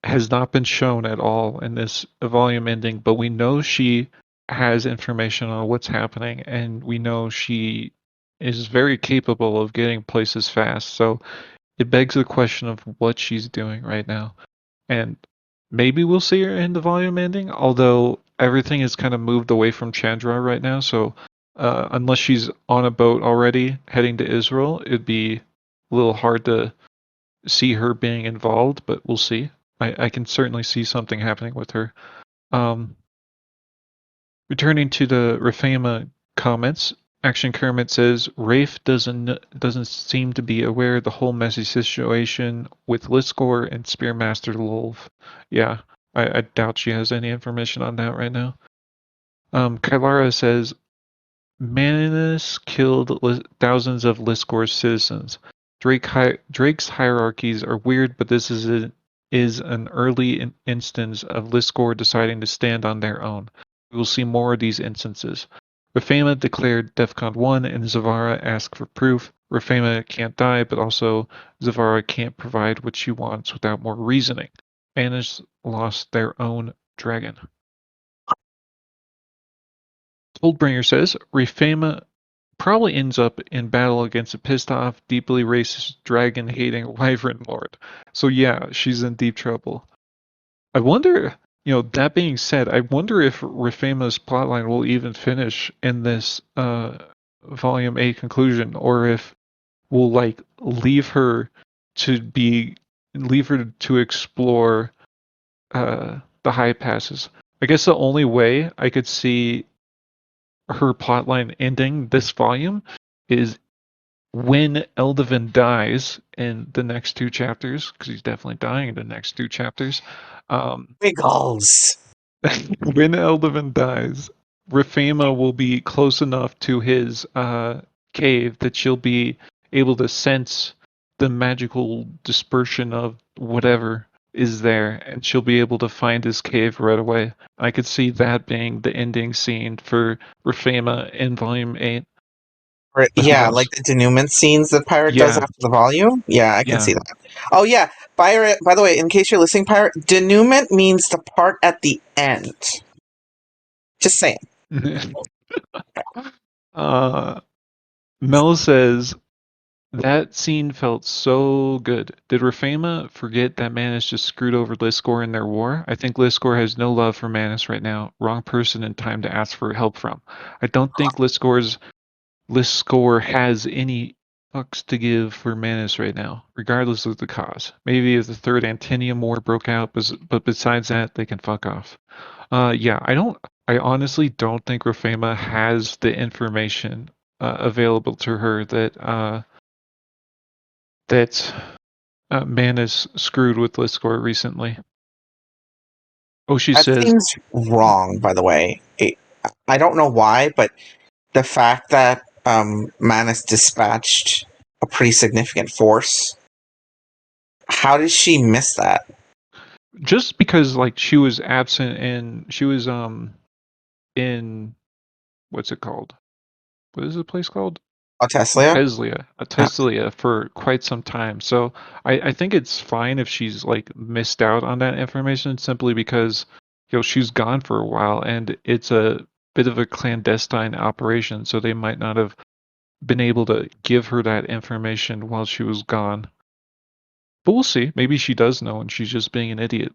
has not been shown at all in this volume ending, but we know she has information on what's happening, and we know she is very capable of getting places fast. So it begs the question of what she's doing right now. And maybe we'll see her in the volume ending, although everything is kind of moved away from Chandra right now. So unless she's on a boat already heading to Israel, it'd be a little hard to see her being involved, but we'll see. I can certainly see something happening with her. Returning to the Rafema comments, Action Kermit says Rafe doesn't seem to be aware of the whole messy situation with Liscor and Spearmaster Lolv. Yeah, I doubt she has any information on that right now. Kylara says, Manus killed thousands of Liscor's citizens. Drake's hierarchies are weird, but this is an early instance of Liscor deciding to stand on their own. We will see more of these instances. Rafema declared DEFCON 1 and Zavara asked for proof. Rafema can't die, but also Zavara can't provide what she wants without more reasoning. Manus lost their own dragon. Oldbringer says, Rafema probably ends up in battle against a pissed off, deeply racist, dragon hating wyvern lord. So yeah, she's in deep trouble. I wonder, that being said, I wonder if Rafema's plotline will even finish in this volume 8 conclusion, or if we'll leave her to explore the high passes. I guess the only way I could see her plotline ending this volume is when Eldivan dies in the next 2 chapters, because he's definitely dying in the next 2 chapters. Wiggles. When Eldivan dies, Rafema will be close enough to his cave that she'll be able to sense the magical dispersion of whatever is there, and she'll be able to find his cave right away. I could see that being the ending scene for Rafema in Volume 8. But who Yeah, knows? like the denouement scenes the pirate does Yeah, after the volume. Yeah, I can yeah. see that. Oh yeah, pirate. By the way, in case you're listening, pirate, denouement means the part at the end. Just saying. Mel says, that scene felt so good. Did Rafema forget that Manus just screwed over Liscor in their war? I think Liscor has no love for Manus right now. Wrong person and time to ask for help from. I don't think Liscor has any fucks to give for Manus right now, regardless of the cause. Maybe if the Third Antinium War broke out, but besides that, they can fuck off. Yeah, I honestly don't think Rafema has the information available to her that Manus screwed with Liscor recently. Oh, she That says, seems wrong, by the way. I don't know why, but the fact that Manus dispatched a pretty significant force, how did she miss that? just because like she was absent and she was in what's it called? What is the place called? Oh, Tesla? Teslia for quite some time. So I think it's fine if she's like missed out on that information simply because she's gone for a while and it's a bit of a clandestine operation, so they might not have been able to give her that information while she was gone. But we'll see. Maybe she does know and she's just being an idiot.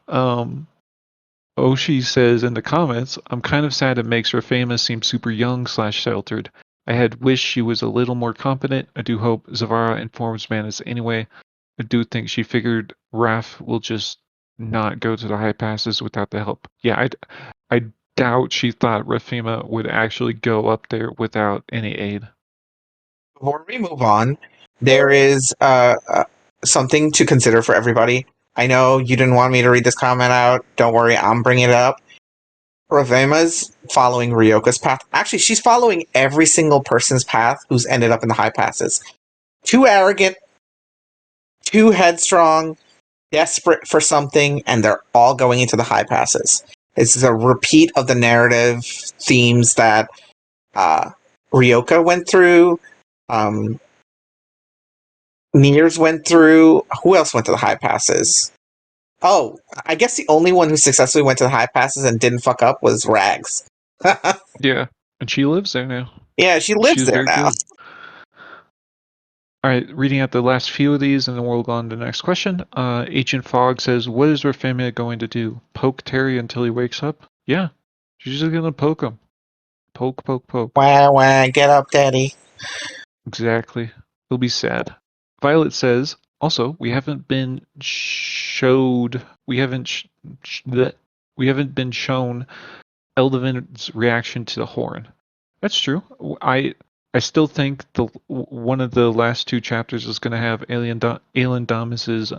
um Oshi says in the comments, I'm kind of sad it makes her famous seem super young / sheltered. I had wished she was a little more competent. I do hope Zavara informs Manus anyway. I do think she figured Raph will just not go to the high passes without the help. Yeah, I doubt she thought Rafima would actually go up there without any aid. Before we move on, there is something to consider for everybody. I know you didn't want me to read this comment out. Don't worry, I'm bringing it up. Ravema's following Ryoka's path. Actually, she's following every single person's path who's ended up in the high passes. Too arrogant, too headstrong, desperate for something, and they're all going into the high passes. This is a repeat of the narrative themes that Ryoka went through. Niers went through. Who else went to the high passes? Oh, I guess the only one who successfully went to the high passes and didn't fuck up was Rags. Yeah, and she lives there now. Yeah, she lives She's there very now. good. All right, reading out the last few of these, and then we'll go on to the next question. Agent Fog says, "What is Rafemia going to do? Poke Terry until he wakes up?" Yeah, she's just gonna poke him. Poke, poke, poke. Wah, wah, get up, daddy. Exactly. He'll be sad. Violet says, "Also, we haven't been showed. We haven't been shown Eldivin's reaction to the horn." That's true. I still think one of the last 2 chapters is going to have Aelin Damas's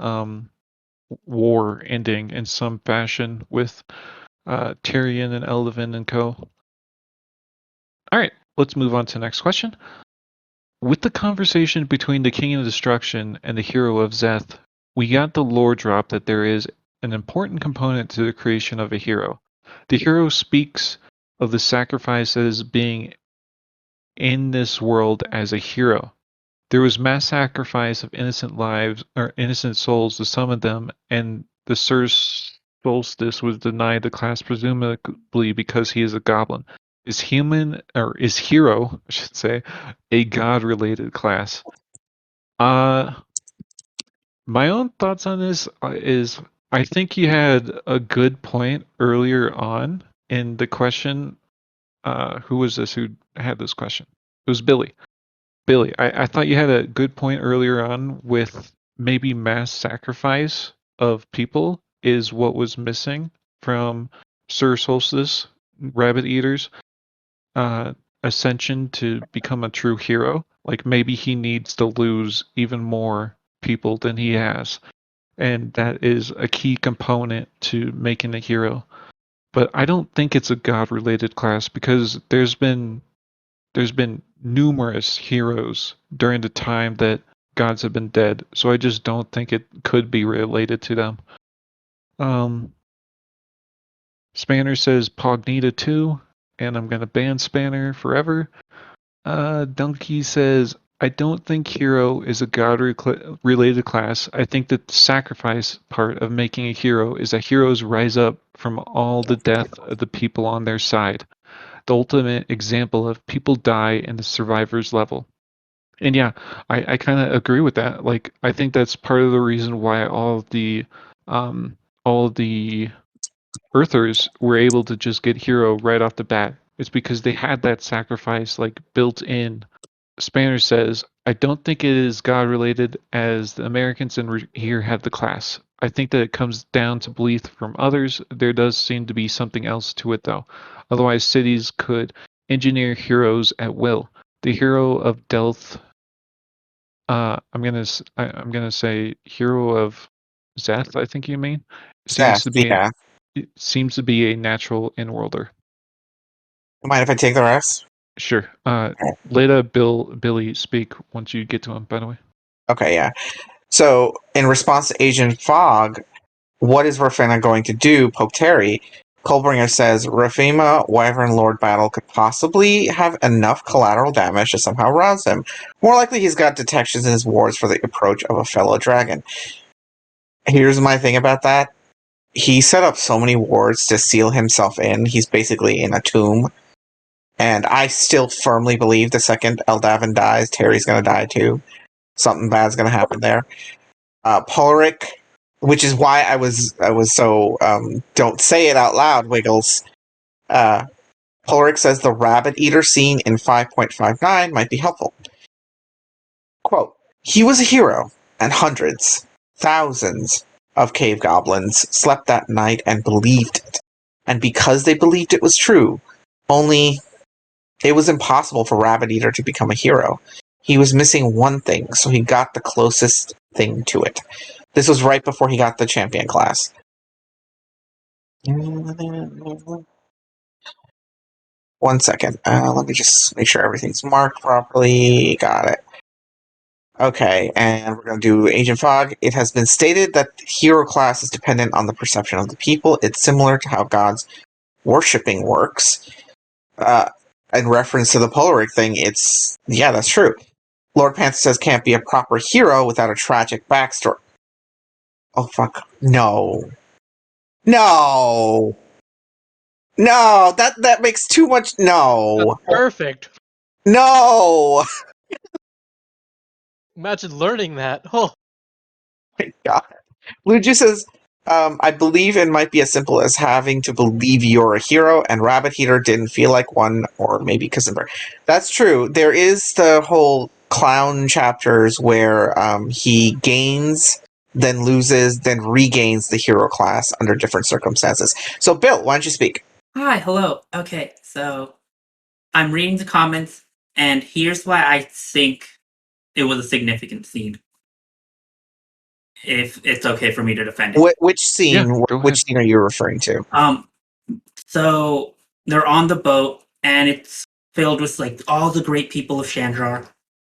war ending in some fashion with Tyrion and Elvin and co. All right, let's move on to the next question. With the conversation between the King of Destruction and the hero of Zeth, we got the lore drop that there is an important component to the creation of a hero. The hero speaks of the sacrifice as being in this world as a hero. There was mass sacrifice of innocent lives or innocent souls to summon them, and the Sir Solstice was denied the class presumably because he is a goblin. Is hero, I should say, a god-related class? My own thoughts on this is I think you had a good point earlier on in the question. Who was this who had this question? It was Billy. Billy, I thought you had a good point earlier on with maybe mass sacrifice of people is what was missing from Sir Solstice, Rabbit Eater's uh, ascension to become a true hero. Like maybe he needs to lose even more people than he has. And that is a key component to making a hero. But I don't think it's a god related class because there's been numerous heroes during the time that gods have been dead, so I just don't think it could be related to them. Spanner says Pognita 2, and I'm gonna ban Spanner forever. Donkey says I don't think hero is a god related class. I think that the sacrifice part of making a hero is that heroes rise up from all the death of the people on their side. The ultimate example of people die in the survivor's level. And yeah, I kind of agree with that. Like, I think that's part of the reason why um, all of the Earthers were able to just get hero right off the bat. It's because they had that sacrifice like built in. Spanner says, I don't think it is God related as the Americans in here have the class. I think that it comes down to belief from others. There does seem to be something else to it though. Otherwise, cities could engineer heroes at will. The hero of Delth I'm gonna say hero of Zeth. I think you mean seems Zeth, to be yeah. it seems to be a natural in-worlder. Mind if I take the rest? Sure. Let Billy speak once you get to him. By the way. Okay, yeah. So, in response to Agent Fog, what is Rafina going to do? Poke Terry. Colbringer says Rafima Wyvern Lord battle could possibly have enough collateral damage to somehow rouse him. More likely, he's got detections in his wards for the approach of a fellow dragon. Here's my thing about that. He set up so many wards to seal himself in. He's basically in a tomb. And I still firmly believe the second Eldavin dies, Terry's going to die too. Something bad's going to happen there. Polric, which is why I was so don't say it out loud, Wiggles. Polric says the rabbit eater scene in 5.59 might be helpful. Quote, he was a hero, and hundreds, thousands of cave goblins slept that night and believed it. And because they believed it was true, only it was impossible for Rabbit Eater to become a hero. He was missing one thing, so he got the closest thing to it. This was right before he got the champion class. One second. Let me just make sure everything's marked properly. Got it. Okay, and we're going to do Agent Fog. It has been stated that the hero class is dependent on the perception of the people. It's similar to how God's worshipping works. In reference to the Polaric thing, yeah, that's true. Lord Panther says can't be a proper hero without a tragic backstory. Oh, fuck. No. No! No! That makes too much. No! That's perfect. No! Imagine learning that. Oh, My God. Luigi says, I believe it might be as simple as having to believe you're a hero, and Rabbit Heater didn't feel like one, or maybe Kissenberg. That's true. There is the whole clown chapters where he gains, then loses, then regains the hero class under different circumstances. So, Bill, why don't you speak? Hi, hello. Okay, so I'm reading the comments, and here's why I think it was a significant scene. if it's okay for me to defend it. Which scene? Yeah, go Which ahead. scene are you referring to? So they're on the boat, and it's filled with like all the great people of Chandrar.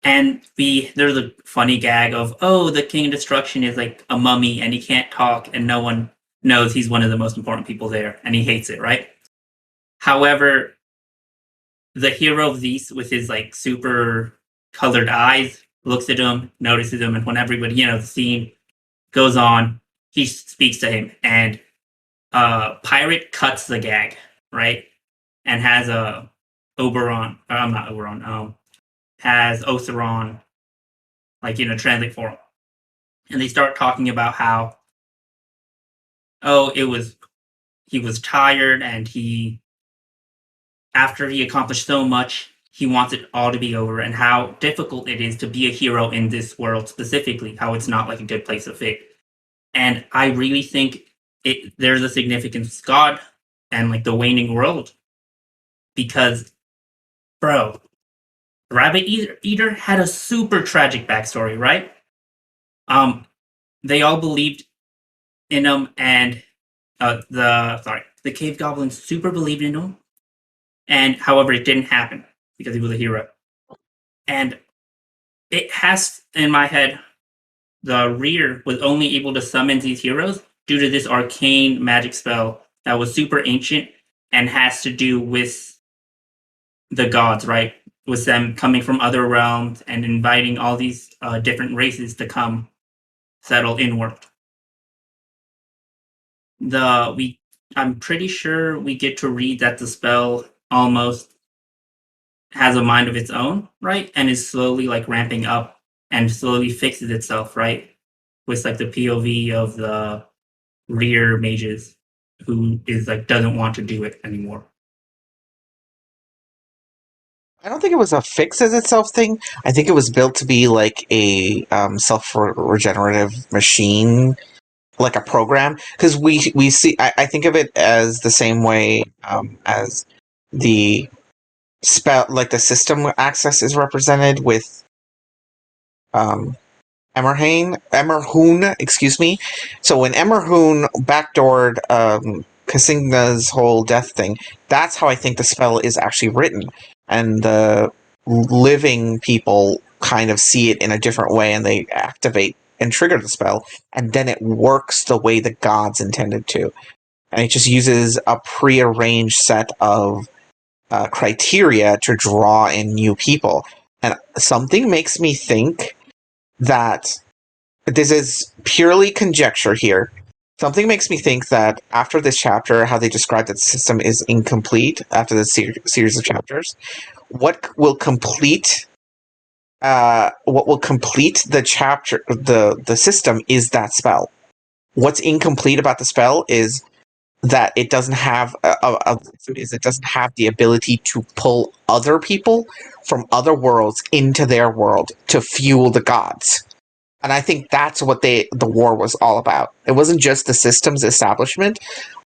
And there's a funny gag of, oh, the King of Destruction is like a mummy and he can't talk and no one knows he's one of the most important people there and he hates it, right? However, the hero of these with his like super colored eyes looks at him, notices him, and when everybody, the scene goes on, he speaks to him, and Pirate cuts the gag, right? And has a Oberon, I'm not Oberon, has Otheron, like, translate for him. And they start talking about how, oh, he was tired and after he accomplished so much, he wants it all to be over, and how difficult it is to be a hero in this world specifically, how it's not like a good place to fit. And I really think there's a significance to God and like the waning world. Because, bro, Rabbit Eater had a super tragic backstory, right? They all believed in him, and the cave goblins super believed in him, and however it didn't happen because he was a hero. And it has in my head, the rear was only able to summon these heroes due to this arcane magic spell that was super ancient and has to do with the gods, right? With them coming from other realms and inviting all these different races to come settle in world. I'm pretty sure we get to read that the spell almost has a mind of its own, right? And is slowly like ramping up and slowly fixes itself, right? With like the POV of the rear mages who is like doesn't want to do it anymore. I don't think it was a fixes itself thing. I think it was built to be like a self-regenerative machine, like a program. Because we see, I think of it as the same way as the spell, like the system access is represented with um, Emmerhoon, excuse me. So when Emmerhoon backdoored Kasigna's whole death thing, that's how I think the spell is actually written. And the living people kind of see it in a different way and they activate and trigger the spell, and then it works the way the gods intended to. And it just uses a prearranged set of criteria to draw in new people. And something makes me think that this is purely conjecture here. Something makes me think that after this chapter, how they describe that the system is incomplete after the series of chapters, what will complete the chapter, the system is that spell. What's incomplete about the spell is that it doesn't have it doesn't have the ability to pull other people from other worlds into their world to fuel the gods. And I think that's what the war was all about. It wasn't just the system's establishment,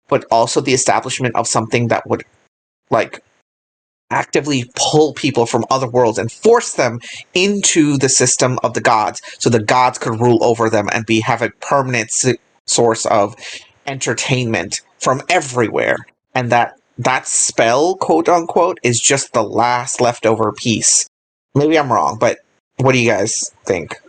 but also the establishment of something that would like actively pull people from other worlds and force them into the system of the gods, so the gods could rule over them and have a permanent source of entertainment from everywhere. And that spell, quote unquote, is just the last leftover piece. Maybe I'm wrong, but what do you guys think?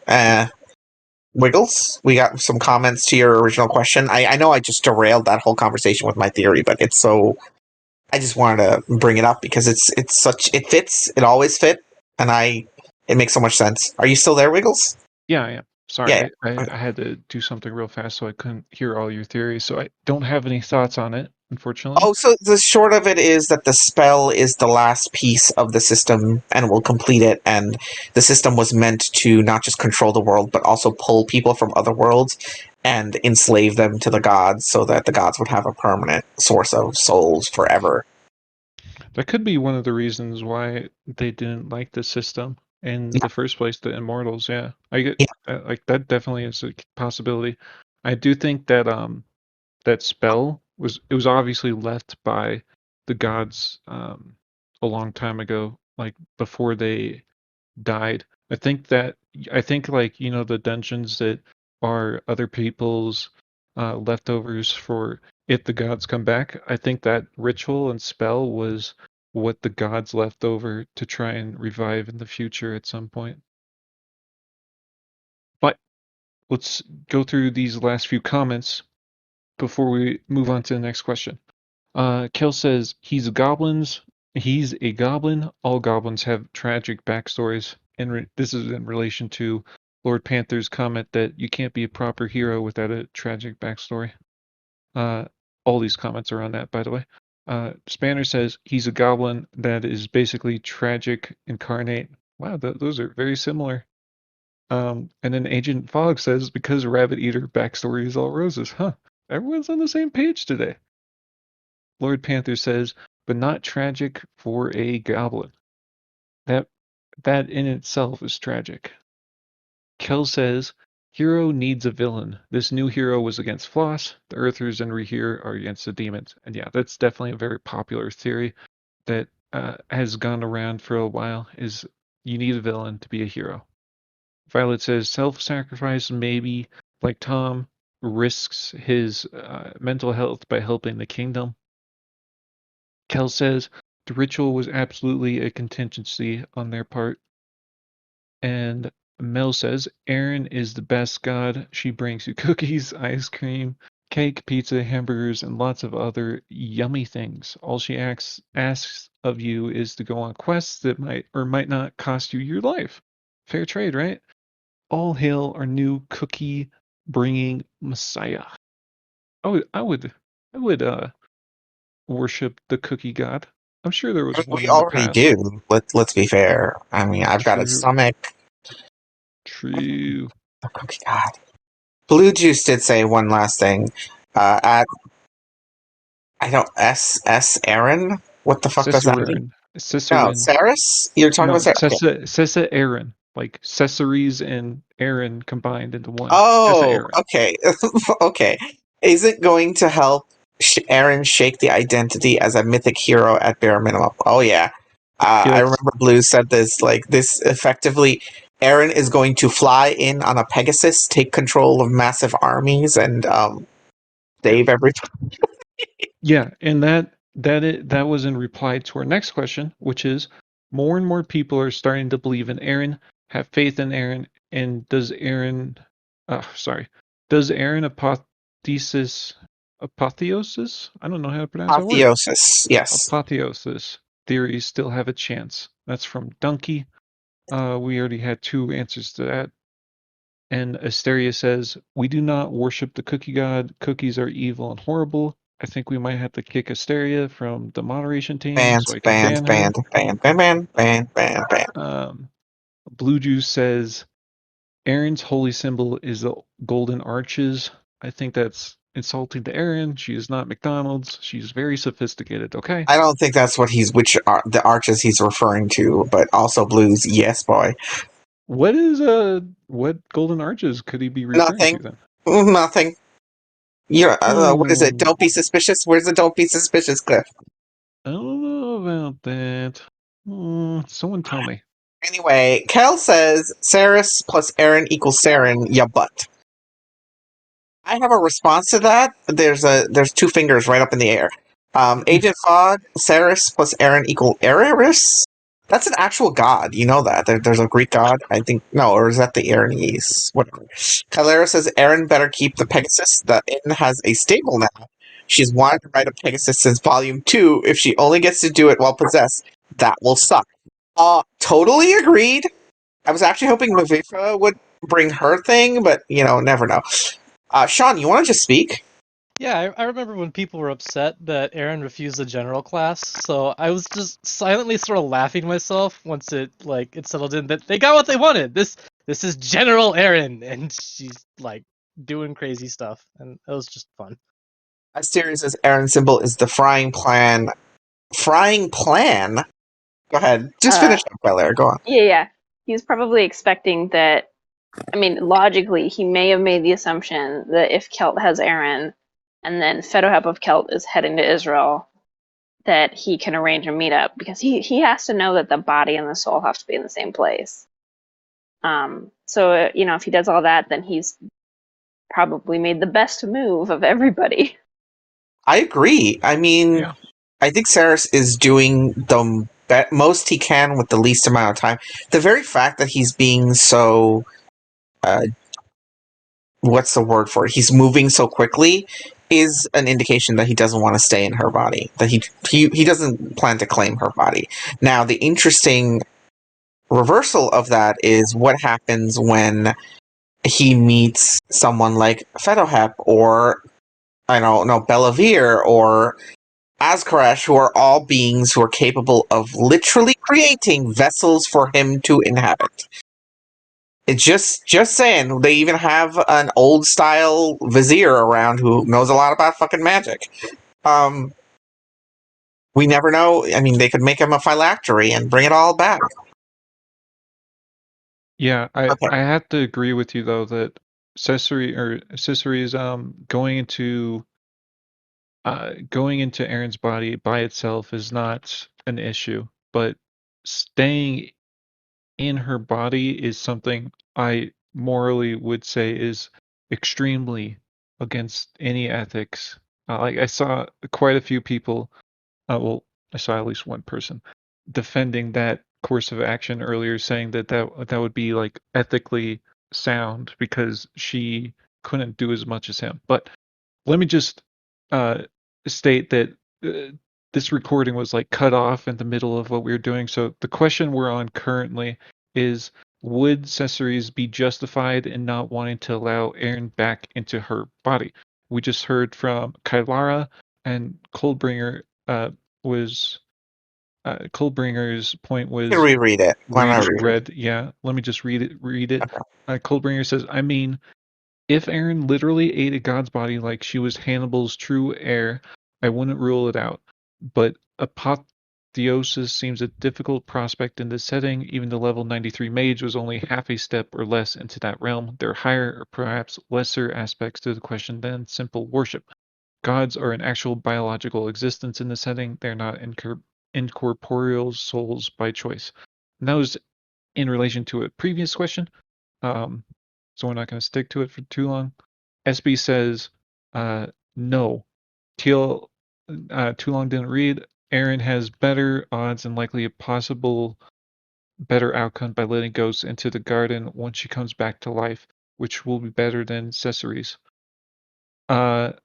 Wiggles, we got some comments to your original question. I know I just derailed that whole conversation with my theory, but it's so. I just wanted to bring it up because it fits, it always fit, and it makes so much sense. Are you still there, Wiggles? Yeah, I am. Sorry, Yeah. I had to do something real fast, so I couldn't hear all your theories. So I don't have any thoughts on it, unfortunately. Oh, so the short of it is that the spell is the last piece of the system and will complete it. And the system was meant to not just control the world, but also pull people from other worlds and enslave them to the gods so that the gods would have a permanent source of souls forever. That could be one of the reasons why they didn't like the system in Yeah. the first place, the Immortals. Yeah, I get Yeah. like that. Definitely is a possibility. I do think that that spell was obviously left by the gods a long time ago, like before they died. I think like the dungeons that are other people's leftovers for if the gods come back. I think that ritual and spell was what the gods left over to try and revive in the future at some point. But let's go through these last few comments before we move on to the next question. Kel says he's a goblin. All goblins have tragic backstories. And this is in relation to Lord Panther's comment that you can't be a proper hero without a tragic backstory. All these comments are on that, by the way. Spanner says he's a goblin that is basically tragic incarnate. Wow, those are very similar. And then Agent Fog says because Rabbit Eater backstory is all roses. Huh. Everyone's on the same page today. Lord Panther says, but not tragic for a goblin. That in itself is tragic. Kel says, hero needs a villain. This new hero was against Floss. The Earthers and Rehir are against the demons. And yeah, that's definitely a very popular theory that has gone around for a while, is you need a villain to be a hero. Violet says, self-sacrifice, maybe, like Tom, risks his mental health by helping the kingdom. Kel says, the ritual was absolutely a contingency on their part. And Mel says, Erin is the best god. She brings you cookies, ice cream, cake, pizza, hamburgers, and lots of other yummy things. All she asks of you is to go on quests that might or might not cost you your life. Fair trade, right? All hail our new cookie bringing Messiah. I would worship the cookie god. I'm sure there was one We in the already past. do. Let's be fair. I mean, I've got a True. stomach. True. The cookie god. Blue Juice did say one last thing. At I don't S Aaron. What the fuck does that mean? Cicerine. No, Cicerine. Saris. You're talking No, about Saris. Okay. Cessa Aaron. Like Caesares and Aaron combined into one. Cessa Oh, Aaron. okay, okay. Is it going to help Aaron shake the identity as a mythic hero at bare minimum? Oh yeah. Yeah, I remember Blue said this. Like this, effectively, Aaron is going to fly in on a Pegasus, take control of massive armies, and yeah. save everything. Yeah, and that was in reply to our next question, which is more and more people are starting to believe in Aaron, have faith in Aaron, and does Aaron apotheosis? I don't know how to pronounce that word. Apotheosis. Yes. Apotheosis theories still have a chance. That's from Donkey. We already had 2 answers to that. And Asteria says, we do not worship the cookie god. Cookies are evil and horrible. I think we might have to kick Asteria from the moderation team Banned. so I can Banned. ban her. Banned. Banned. Banned. Banned. Banned. Banned. Banned. Blue Juice says, Aaron's holy symbol is the golden arches. I think that's insulting to Aaron. She is not McDonald's. She's very sophisticated, okay? I don't think that's what which are the arches he's referring to, but also Blues. Yes, boy. What golden arches could he be referring to Nothing. then? Nothing. You're, what is it? Hmm. Don't be suspicious. Where's the don't be suspicious cliff? I don't know about that. Someone tell me. Anyway, Kel says Saris plus Aaron equals Saren, ya butt. I have a response to that. There's 2 fingers right up in the air. Agent Fog, Saris plus Aaron equal Eris? That's an actual god. You know that. There's a Greek god. I think no, or is that the Aaronese? Whatever. Kylera says Aaron better keep the Pegasus. The inn has a stable now. She's wanted to ride a Pegasus since Volume 2. If she only gets to do it while possessed, that will suck. Totally agreed. I was actually hoping Mavifa would bring her thing, but never know. Sean, you want to just speak? Yeah, I remember when people were upset that Aaron refused the general class, so I was just silently sort of laughing to myself once it settled in that they got what they wanted. This is General Aaron, and she's like doing crazy stuff, and it was just fun. Asteria says Aaron's symbol is the frying pan. Frying plan? Go ahead. Just finish up, Belair. Go on. Yeah. He's probably expecting that. I mean, logically, he may have made the assumption that if Kelt has Aaron, and then Fedorhep of Kelt is heading to Israel, that he can arrange a meetup because he has to know that the body and the soul have to be in the same place. So if he does all that, then he's probably made the best move of everybody. I agree. I mean, Yeah. I think Saris is doing the most he can with the least amount of time. The very fact that he's being so, what's the word for it? He's moving so quickly is an indication that he doesn't want to stay in her body. That he doesn't plan to claim her body. Now, the interesting reversal of that is what happens when he meets someone like Fedohep or I don't know Belavir or Azkaresh, who are all beings who are capable of literally creating vessels for him to inhabit. It's just saying. They even have an old style vizier around who knows a lot about fucking magic. We never know. I mean, they could make him a phylactery and bring it all back. Yeah, Okay. I have to agree with you though that Ciceri's going into Aaron's body by itself is not an issue, but staying in her body is something I morally would say is extremely against any ethics. Like I saw quite a few people, well, I saw at least one person defending that course of action earlier, saying that would be like ethically sound because she couldn't do as much as him. But let me just uh, state that this recording was like cut off in the middle of what we were doing. So the question we're on currently is: would Cessaries be justified in not wanting to allow Aaron back into her body? We just heard from Kylara, and was Coldbringer's point You can was reread it. Why don't I reread it? read. Yeah, let me just read it. Read it. Okay. Coldbringer says, "I mean, if Aaron literally ate a god's body like she was Hannibal's true heir, I wouldn't rule it out. But apotheosis seems a difficult prospect in this setting. Even the level 93 mage was only half a step or less into that realm. There are higher or perhaps lesser aspects to the question than simple worship. Gods are an actual biological existence in the setting. They're not incorporeal souls by choice." And that was in relation to a previous question. Um, so we're not going to stick to it for too long. SB says, no. Teal, too long didn't read. Aaron has better odds and likely a possible better outcome by letting ghosts into the garden once she comes back to life, which will be better than Cessaries. Mr.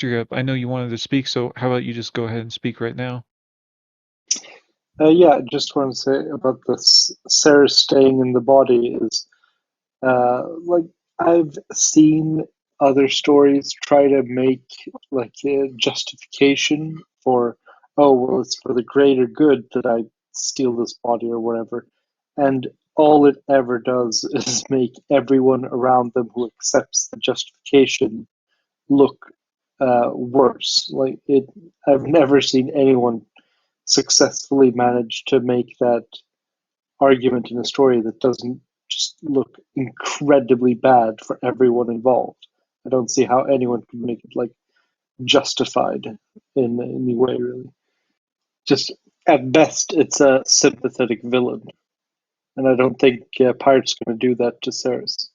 Yip, I know you wanted to speak, so how about you just go ahead and speak right now? Yeah, just want to say about this Sarah staying in the body is like I've seen other stories try to make like a justification for, oh well, it's for the greater good that I steal this body or whatever, and all it ever does is make everyone around them who accepts the justification look worse. Like it, I've never seen anyone successfully manage to make that argument in a story that doesn't just look incredibly bad for everyone involved. I don't see how anyone could make it like justified in any way, really. Just at best, it's a sympathetic villain, and I don't think Pirate's going to do that to Ceres.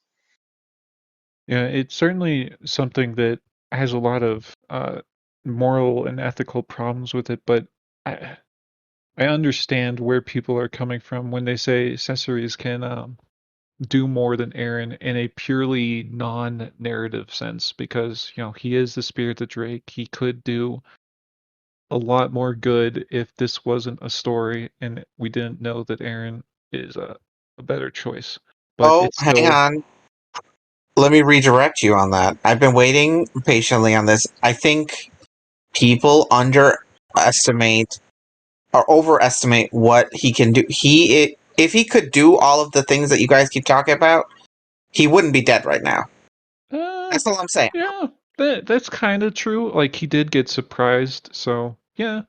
Yeah, it's certainly something that has a lot of moral and ethical problems with it, but I understand where people are coming from when they say Cessaries can do more than Aaron in a purely non-narrative sense, because he is the spirit of Drake. He could do a lot more good if this wasn't a story and we didn't know that Aaron is a better choice. But Oh, it's hang still on. Let me redirect you on that. I've been waiting patiently on this. I think people underestimate or overestimate what he can do. If he could do all of the things that you guys keep talking about, he wouldn't be dead right now. uh, That's all I'm saying. yeah, that's kind of true. Like he did get surprised, so yeah.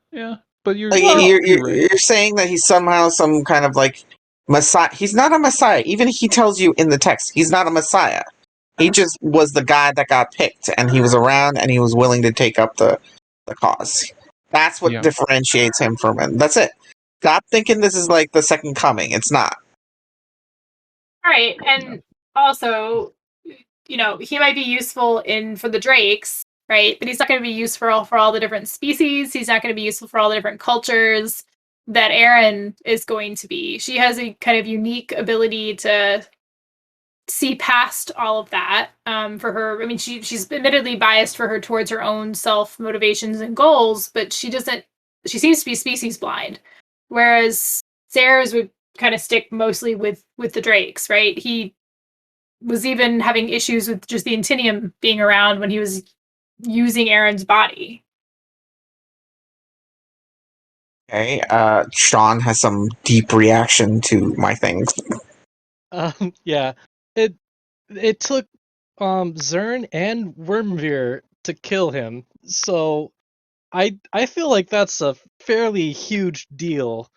But you're Like you're Well, you're right. you're saying that he's somehow some kind of like messiah. He's not a messiah. Even he tells you in the text, he's not a messiah. He just was the guy that got picked, and he was around, and he was willing to take up the cause. That's what Yeah. differentiates him from him. That's it. Stop thinking this is like the second coming. It's not. Right, and also he might be useful for the drakes, right? But he's not going to be useful for all the different species. He's not going to be useful for all the different cultures that Erin is going to be. She has a kind of unique ability to see past all of that. For her, I mean, she's admittedly biased for her towards her own self motivations and goals, but she doesn't. She seems to be species blind, whereas Sarah's would kind of stick mostly with the drakes, right? He was even having issues with just the Intinium being around when he was using Aaron's body. Okay, Sean has some deep reaction to my things. Yeah, it took Zern and Wormveer to kill him, so I feel like that's a fairly huge deal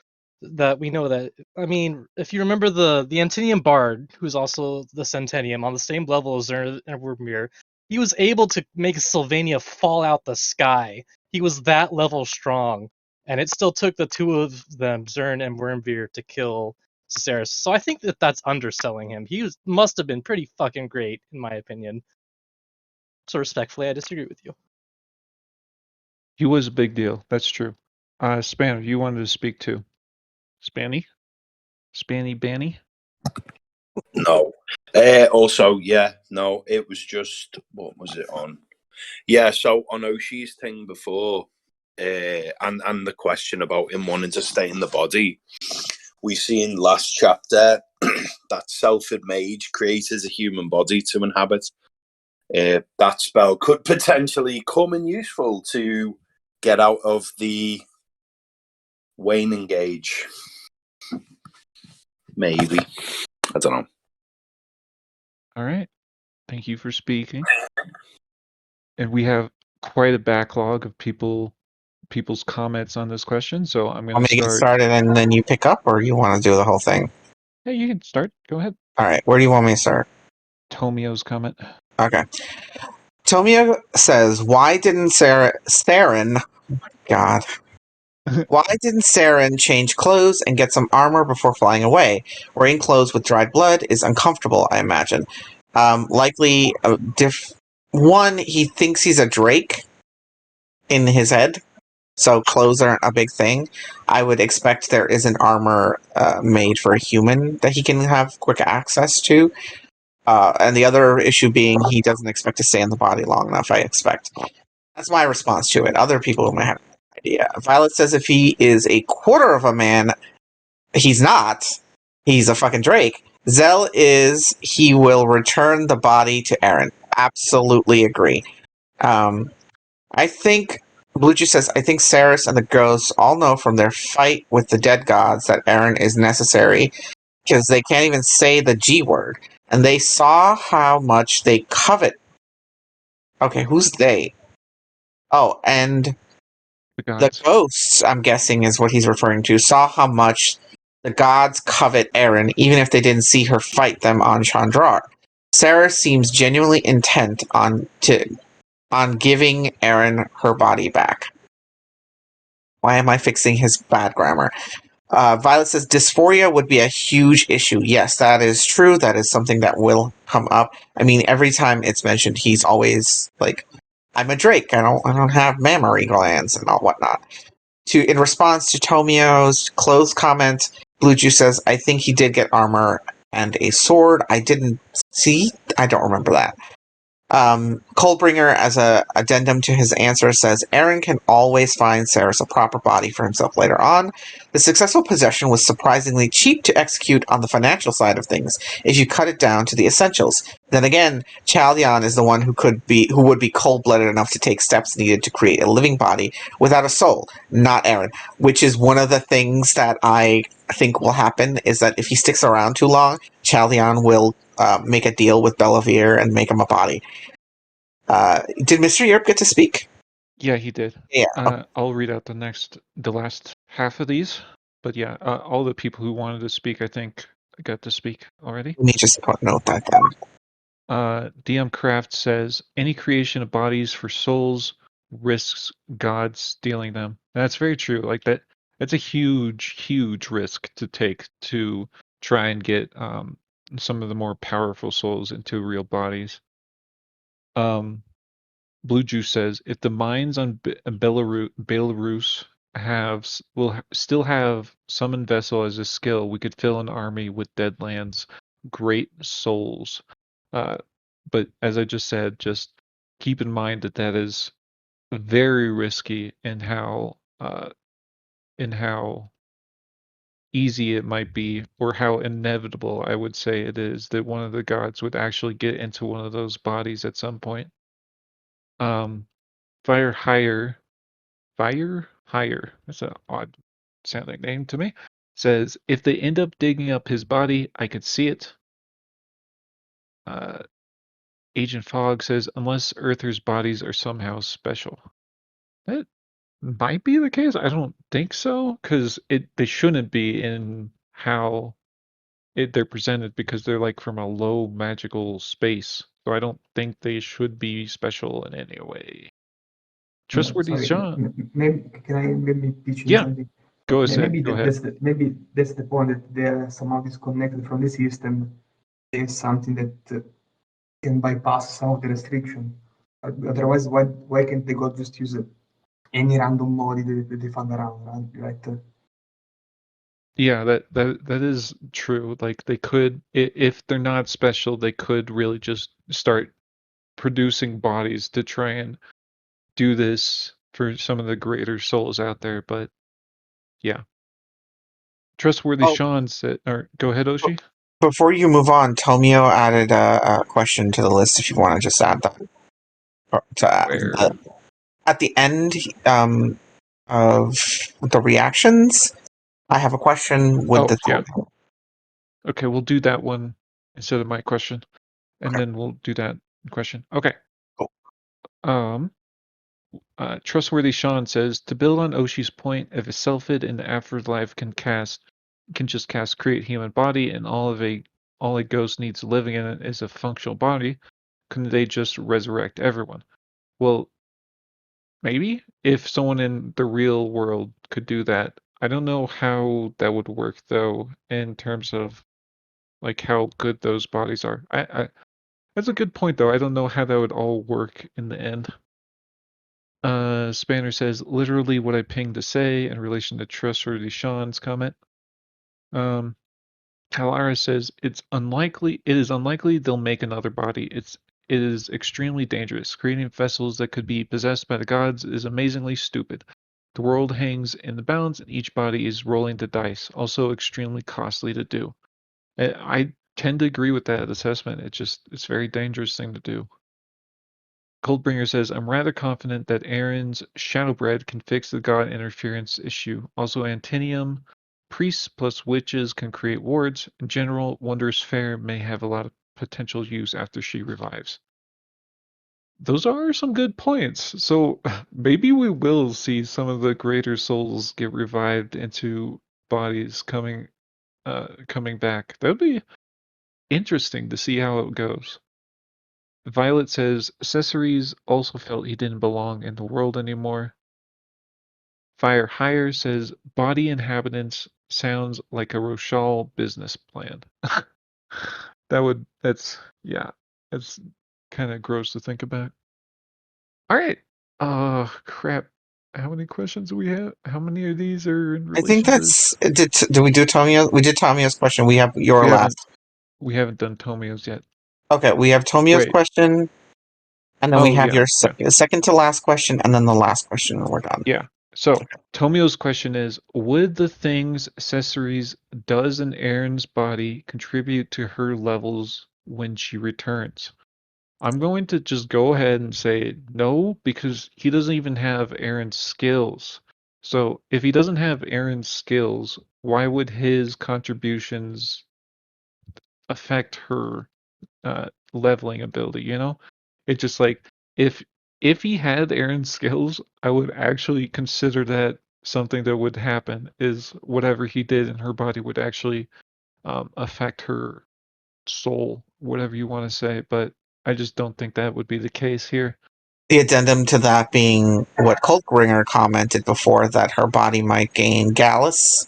that we know that. I mean, if you remember the Antinium Bard, who's also the Centennium on the same level as Zern and Wormveer, he was able to make Sylvania fall out the sky. He was that level strong, and it still took the two of them, Zern and Wormveer, to kill Caceres. So I think that that's underselling him. Must have been pretty fucking great, in my opinion. So respectfully, I disagree with you. He was a big deal. That's true. Spanner, you wanted to speak too. Spanny? Spanny Banny? No. Also, yeah, no, it was just, what was it on? Yeah, so on Oshi's thing before, and the question about him wanting to stay in the body, we see in last chapter that Selfid Mage created a human body to inhabit. That spell could potentially come in useful to get out of the waning gauge. Maybe. I don't know. All right. Thank you for speaking. And we have quite a backlog of people's comments on this question, so I'm going Want me to to get start. started and then you pick up, or you want to do the whole thing? Yeah, you can start. Go ahead. All right, where do you want me to start? Tomio's comment. Okay. Tomio says, why didn't Saren, God, why didn't Saren change clothes and get some armor before flying away? Wearing clothes with dried blood is uncomfortable, I imagine. Likely, one, he thinks he's a drake in his head, so clothes aren't a big thing. I would expect there is an armor made for a human that he can have quick access to. And the other issue being he doesn't expect to stay in the body long enough, I expect. That's my response to it. Other people might have an idea. Violet says if he is a quarter of a man, he's not. He's a fucking Drake. Zell is he will return the body to Aaron. Absolutely agree. I think Bluetooth says I think Saris and the ghosts all know from their fight with the dead gods that Aaron is necessary because they can't even say the G word. And they saw how much they covet. Okay, who's they? Oh, and the gods. ghosts, I'm guessing, is what he's referring to, saw how much the gods covet Erin, even if they didn't see her fight them on Chandrar. Sarah seems genuinely intent on giving Erin her body back. Why am I fixing his bad grammar? Violet says dysphoria would be a huge issue. Yes, that is true. That is something that will come up. I mean, every time it's mentioned, he's always like, "I'm a Drake. I don't have mammary glands and all whatnot." In response to Tomio's clothes comment, Blue Juice says, "I think he did get armor and a sword. I didn't see. I don't remember that." Coldbringer, as a addendum to his answer, says Aaron can always find Saris a proper body for himself later on. The successful possession was surprisingly cheap to execute on the financial side of things if you cut it down to the essentials. Then again, Chaldeon is the one who would be cold-blooded enough to take steps needed to create a living body without a soul, not Aaron. Which is one of the things that I think will happen is that if he sticks around too long, Chaldeon will make a deal with Bellavere and make him a body. Did Mr. Europe get to speak? Yeah, he did. Yeah. I'll read out the last half of these. But yeah, all the people who wanted to speak, I think, got to speak already. Let me just note that down. DM Craft says any creation of bodies for souls risks God stealing them. That's very true. Like that's a huge risk to take to try and get some of the more powerful souls into real bodies. Blue Juice says, if the mines on Belarus still have summoned vessel as a skill, we could fill an army with Deadlands great souls. But as I just said, just keep in mind that that is very risky in how easy it might be, or how inevitable I would say it is, that one of the gods would actually get into one of those bodies at some point. Fire Higher, that's an odd sounding name to me, says, if they end up digging up his body, I could see it. Agent Fog says, unless Earthers' bodies are somehow special. That might be the case. I don't think so, because they shouldn't be in how they're presented, because they're like from a low magical space. So I don't think they should be special in any way. Trustworthy Sorry, Sean. maybe can I maybe pitch in Yeah, something? go ahead. Maybe that's the point, that they are somehow disconnected from the system. There's something that can bypass some of the restriction. Otherwise, why can't the god just use any random body that they find around, right? Yeah, that is true. Like, they could, if they're not special, they could really just start producing bodies to try and do this for some of the greater souls out there. But yeah, Trustworthy Oh, Sean said, or go ahead, Oshi. before you move on, Tomio added a question to the list. If you want to just add that Where? at the end of the reactions, I have a question with the Yeah. title. Okay, we'll do that one instead of my question, and then we'll do that question. Okay. Cool. Trustworthy Sean says, to build on Oshi's point, if a Sylphid in the afterlife can just cast create human body, and all a ghost needs living in it is a functional body, couldn't they just resurrect everyone? Well, maybe if someone in the real world could do that. I don't know how that would work though, in terms of like how good those bodies are. That's a good point though. I don't know how that would all work in the end. Spanner says literally what I pinged to say in relation to Trustworthy Sean's comment. Kalara says it is unlikely they'll make another body. It is extremely dangerous. Creating vessels that could be possessed by the gods is amazingly stupid. The world hangs in the balance and each body is rolling the dice. Also extremely costly to do. I tend to agree with that assessment. It's a very dangerous thing to do. Coldbringer says, I'm rather confident that Aaron's Shadowbread can fix the god interference issue. Also, Antinium, priests plus witches can create wards. In general, Wondrous Fair may have a lot of potential use after she revives. Those are some good points. So maybe we will see some of the greater souls get revived into bodies coming back. That would be interesting to see how it goes. Violet says Accessories also felt he didn't belong in the world anymore. Fire Hire says Body Inhabitants sounds like a Rochelle business plan. That's kind of gross to think about. All right. Crap. How many questions do we have? How many of these are in I think relation to? did we do Tomio? We did Tomio's question. We have your last. We haven't done Tomio's yet. Okay, we have Tomio's Wait. question, and then we have yeah, your second to last question, and then the last question, and we're done. Yeah. So Tomio's question is, would the things Accessories does in Erin's body contribute to her levels when she returns? I'm going to just go ahead and say no, because he doesn't even have Erin's skills. So if he doesn't have Erin's skills, why would his contributions affect her leveling ability, you know? It's just like, if he had Aaron's skills, I would actually consider that something that would happen, is whatever he did in her body would actually affect her soul, whatever you want to say, but I just don't think that would be the case here. The addendum to that being what Coltringer commented before, that her body might gain Gallus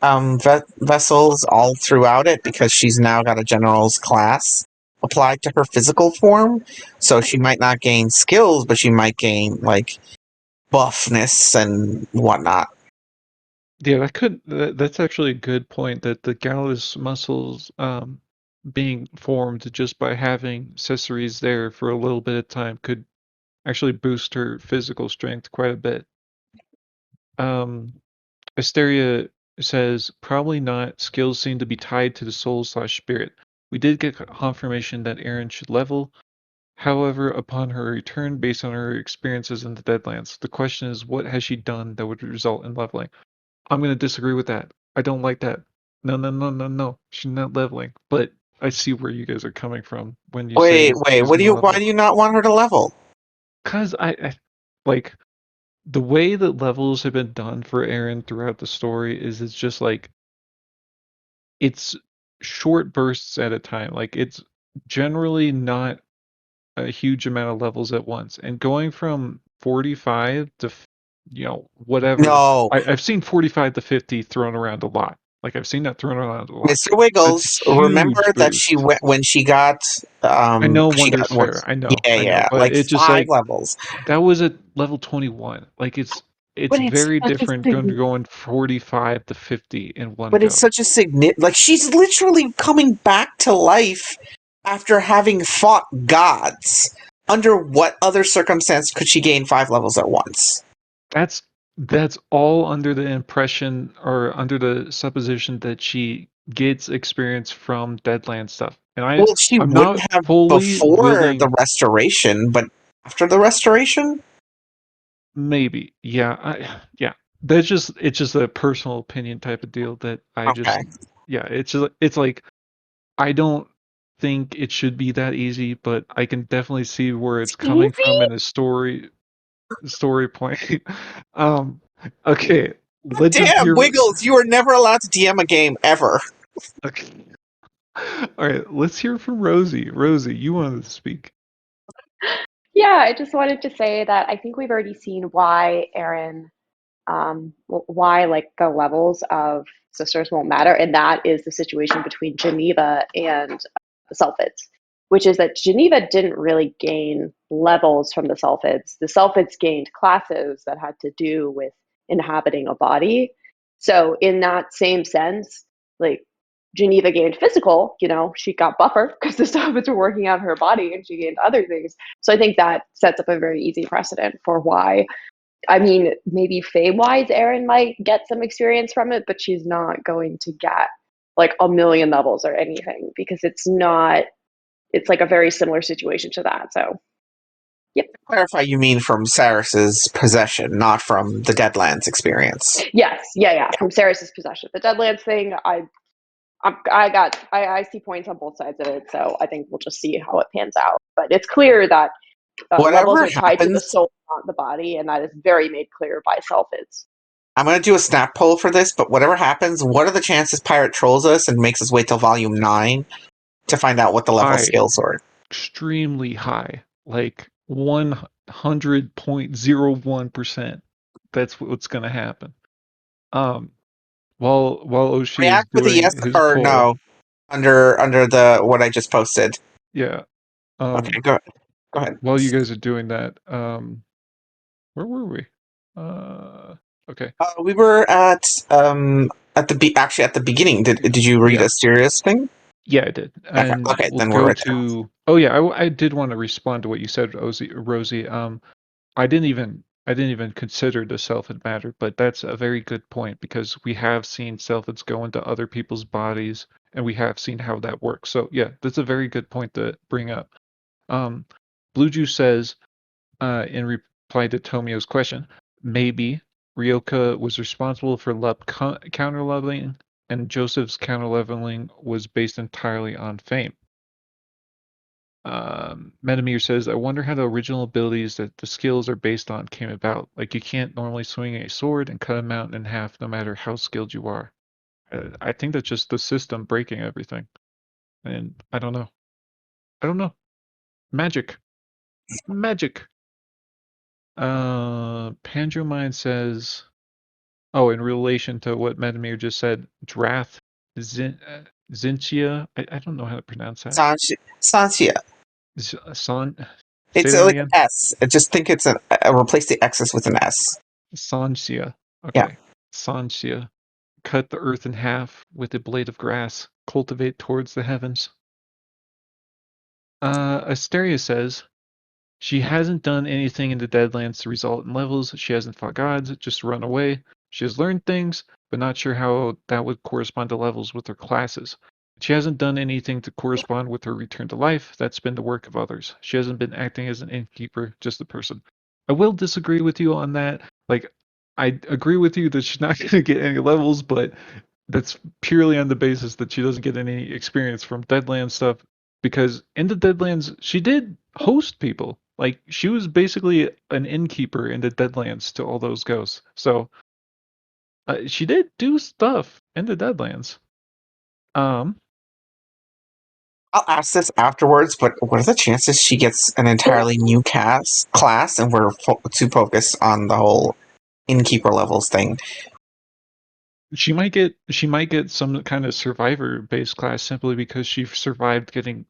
vessels all throughout it because she's now got a general's class. applied to her physical form. So she might not gain skills, but she might gain like buffness and whatnot. Yeah, that's actually a good point that the Gallus muscles being formed just by having accessories there for a little bit of time could actually boost her physical strength quite a bit. Asteria says, probably not. Skills seem to be tied to the soul/spirit. We did get confirmation that Erin should level. However, upon her return, based on her experiences in the Deadlands, the question is, what has she done that would result in leveling? I'm going to disagree with that. I don't like that. No, no, no, no, no. She's not leveling. But I see where you guys are coming from when you say Wait. she's going to Why level. do you not want her to level? Because I like the way that levels have been done for Aaron throughout the story is it's just like it's short bursts at a time. Like it's generally not a huge amount of levels at once. And going from 45 to whatever. No, I've seen 45 to 50 thrown around a lot. Like I've seen that thrown around a lot. Mr. That's a Wiggles. Remember huge that she boost. went when I know she got Wonders what? Fair. I know, Yeah, but like it's just 5 levels. that was at level 21. Like it's But it's very such a different going 45 to 50 in one but it's go. such a significant. Like she's literally coming back to life after having fought gods. Under what other circumstance could she gain 5 levels at once? That's that's all under the impression or under the supposition that she gets experience from Deadland stuff. And Well, she I'm wouldn't not have fully before the willing. restoration, but after the restoration? Maybe. Yeah. Yeah. It's just a personal opinion type of deal that I just Okay. yeah, it's like I don't think it should be that easy, but I can definitely see where it's coming from Easy? in a story point. um okay, let's just Damn, hear Wiggles, you are never allowed to DM a game ever. okay. All right, let's hear from Rosie. Rosie, you wanted to speak. Yeah, I just wanted to say that I think we've already seen why Aaron, why like the levels of sisters won't matter, and that is the situation between Geneva and the Sulfids, which is that Geneva didn't really gain levels from the Sulfids. The Sulfids gained classes that had to do with inhabiting a body. So in that same sense, like Geneva gained physical, she got buffer because the Sulfids were working on her body, and she gained other things. So I think that sets up a very easy precedent for why. I mean, maybe Fey-wise, Erin might get some experience from it, but she's not going to get like a million levels or anything because it's not. It's like a very similar situation to that. So, yep. Clarify, you mean from Saris's possession, not from the Deadlands experience. Yes, yeah. From Saris's possession, the Deadlands thing, I see points on both sides of it, so I think we'll just see how it pans out. But it's clear that levels Whatever are tied to the happens, soul, not the body, and that is very made clear by Sulfids. I'm going to do a snap poll for this, but whatever happens, what are the chances Pirate trolls us and makes us wait till Volume 9 to find out what the level High, skills were? extremely high, like 100.01%. That's what's going to happen. While O'Shea is React with a yes doing his or poll, no under the what I just posted. yeah. Okay, go ahead. While you guys are doing that, where were we? Okay. We were at actually at the beginning. Did you read Yeah. a serious thing? Yeah, I did. And Okay, we'll then we're go right there. to. Oh yeah, I did want to respond to what you said, Rosie. I didn't even consider the selfhood matter, but that's a very good point because we have seen selfhoods go into other people's bodies, and we have seen how that works. So yeah, that's a very good point to bring up. Blue Juice says, in reply to Tomio's question, maybe Ryoka was responsible for Lup counter leveling, and Joseph's counter leveling was based entirely on fame. Metamir says, I wonder how the original abilities that the skills are based on came about. Like, you can't normally swing a sword and cut a mountain in half no matter how skilled you are. I think that's just the system breaking everything. And I don't know. I don't know. Magic. Magic. Pandromine says, oh, in relation to what Metamir just said, Drath Zintia. I don't know how to pronounce that. Sanxia. Say It's that like an again. S. I just think it's replace the X's with an S. Sanxia. Yeah. Okay. Sanxia. Cut the earth in half with a blade of grass. Cultivate towards the heavens. Asteria says, she hasn't done anything in the Deadlands to result in levels. She hasn't fought gods, just run away. She has learned things, but not sure how that would correspond to levels with her classes. She hasn't done anything to correspond with her return to life. That's been the work of others. She hasn't been acting as an innkeeper, just a person. I will disagree with you on that. Like, I agree with you that she's not going to get any levels, but that's purely on the basis that she doesn't get any experience from Deadlands stuff. Because in the Deadlands, she did host people. Like, she was basically an innkeeper in the Deadlands to all those ghosts. So, she did do stuff in the Deadlands. I'll ask this afterwards, but what are the chances she gets an entirely new class and we're too focused on the whole innkeeper levels thing? She might get some kind of survivor based class simply because she survived getting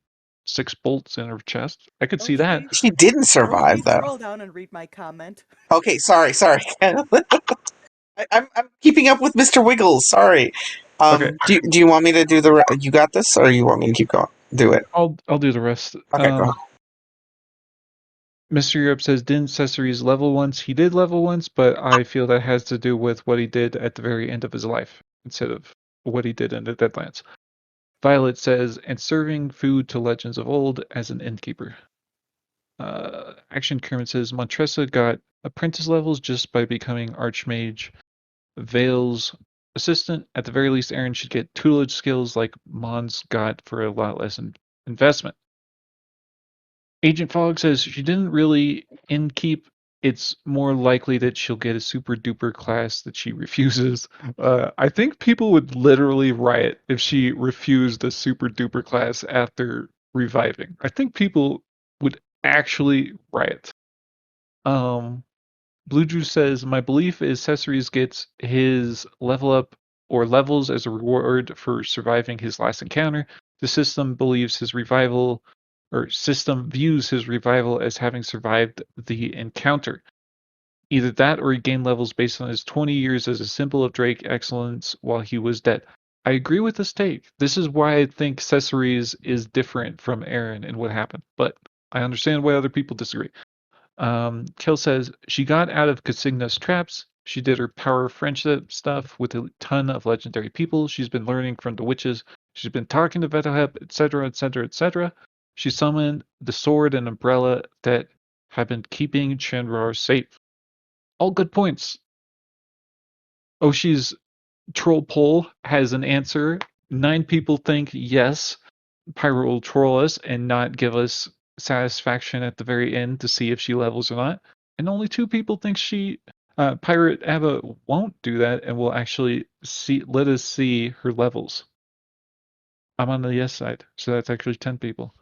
6 bolts in her chest. I could see that. She didn't survive, Okay, though. scroll down and read my comment. Okay, sorry. I'm keeping up with Mr. Wiggles. Sorry. Okay. Do you want me to do the? You got this, or you want me to keep going? Do it. I'll do the rest. Okay, go. Mr. Europe says, didn't Cessaries level once? He did level once, but I feel that has to do with what he did at the very end of his life instead of what he did in the Deadlands. Violet says, and serving food to legends of old as an innkeeper. Action Kermit says, Montressa got apprentice levels just by becoming Archmage Vale's assistant. At the very least, Aaron should get tutelage skills like Mons got for a lot less investment. Agent Fog says she didn't really inkeep. It's more likely that she'll get a super duper class that she refuses. I think people would literally riot if she refused a super duper class after reviving. I think people would actually riot. Blue Juice says, my belief is Cessaries gets his level up or levels as a reward for surviving his last encounter. The system believes his revival or system views his revival as having survived the encounter. Either that or he gained levels based on his 20 years as a symbol of Drake excellence while he was dead. I agree with this take. This is why I think Cessaries is different from Aaron and what happened, but I understand why other people disagree. Kill says she got out of Casigna's traps. She did her power friendship stuff with a ton of legendary people. She's been learning from the witches. She's been talking to Vetahep, etc., etc., etc. She summoned the sword and umbrella that have been keeping Chandrar safe. All good points. Oshi's troll poll has an answer. 9 people think yes, Pyro will troll us and not give us satisfaction at the very end to see if she levels or not. And only 2 people think Pirate Ava won't do that and will actually let us see her levels. I'm on the yes side, so that's actually 10 people.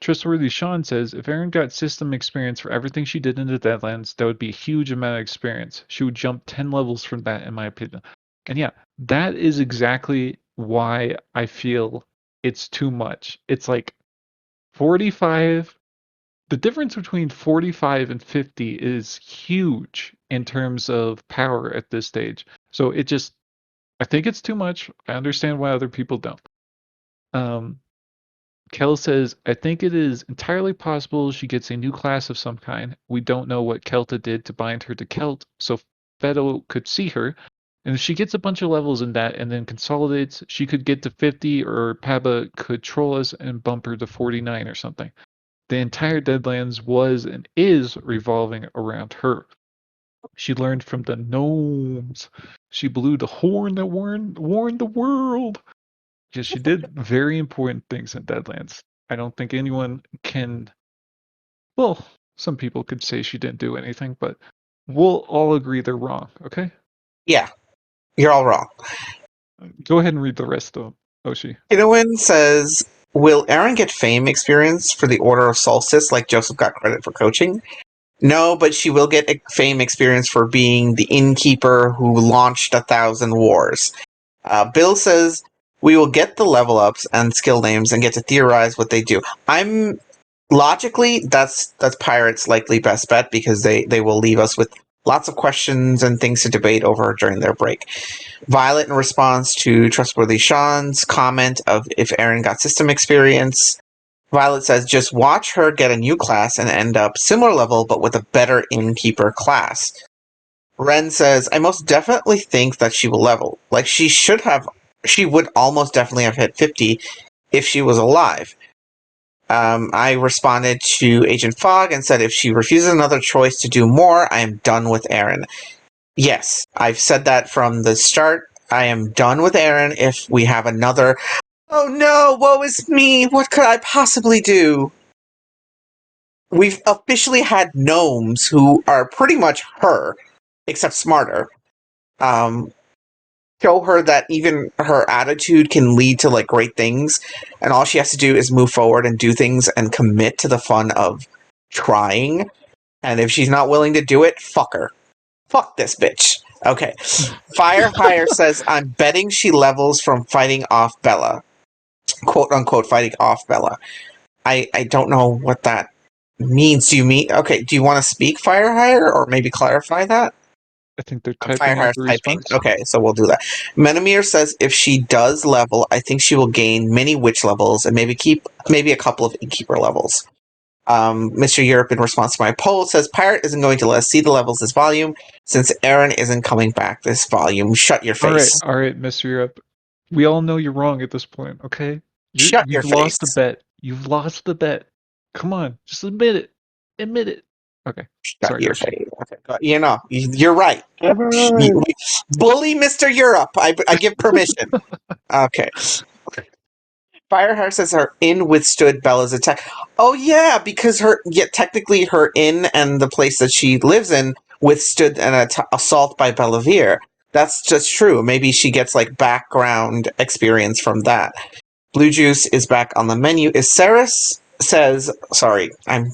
Trustworthy Sean says, if Erin got system experience for everything she did in the Deadlands, that would be a huge amount of experience. She would jump 10 levels from that, in my opinion. And yeah, that is exactly why I feel it's too much. It's like 45. The difference between 45 and 50 is huge in terms of power at this stage. So I think it's too much. I understand why other people don't. Kel says, I think it is entirely possible she gets a new class of some kind. We don't know what Kelta did to bind her to Kelt, so Fedo could see her. And if she gets a bunch of levels in that and then consolidates, she could get to 50, or Paba could troll us and bump her to 49 or something. The entire Deadlands was and is revolving around her. She learned from the gnomes. She blew the horn that warned the world. Because she did very important things in Deadlands. I don't think anyone can. Well, some people could say she didn't do anything, but we'll all agree they're wrong, okay? Yeah, you're all wrong. Go ahead and read the rest of Oshi. Kinowin says, will Aaron get fame experience for the Order of Solstice like Joseph got credit for coaching? No, but she will get fame experience for being the innkeeper who launched 1,000 wars. Bill says we will get the level ups and skill names and get to theorize what they do. Logically, that's Pirate's likely best bet because they will leave us with lots of questions and things to debate over during their break. Violet, in response to Trustworthy Sean's comment of if Aaron got system experience, Violet says just watch her get a new class and end up similar level but with a better innkeeper class. Ren says, I most definitely think that she will level. Like she would almost definitely have hit 50 if she was alive. I responded to Agent Fogg and said if she refuses another choice to do more, I am done with Aaron. Yes, I've said that from the start. I am done with Aaron if we have another, oh no, woe is me, what could I possibly do? We've officially had gnomes who are pretty much her, except smarter. Show her that even her attitude can lead to like great things, and all she has to do is move forward and do things and commit to the fun of trying. And if she's not willing to do it, fuck her. Fuck this bitch. Okay. Firehire says, I'm betting she levels from fighting off Bella. Quote unquote fighting off Bella. I don't know what that means. Do you mean okay, do you want to speak Firehire or maybe clarify that? I think they're typing out Firehire's the typing. response. Okay, so we'll do that. Menomir says if she does level, I think she will gain many witch levels and maybe a couple of innkeeper levels. Mr. Europe, in response to my poll, says Pirate isn't going to let us see the levels this volume since Aaron isn't coming back this volume. Shut your face. All right, Mr. Europe. We all know you're wrong at this point, okay? Shut your You've face. lost the bet. You've lost the bet. Come on, just admit it. Admit it. Okay. Shut Sorry, your Yoshi. face. Okay, you're right. Ever. Bully Mr. Europe. I give permission. Okay. Fireheart says her inn withstood Bella's attack. Oh yeah, because technically her inn and the place that she lives in withstood an assault by Bellavere. That's just true. Maybe she gets like background experience from that. Blue Juice is back on the menu. Sorry, I'm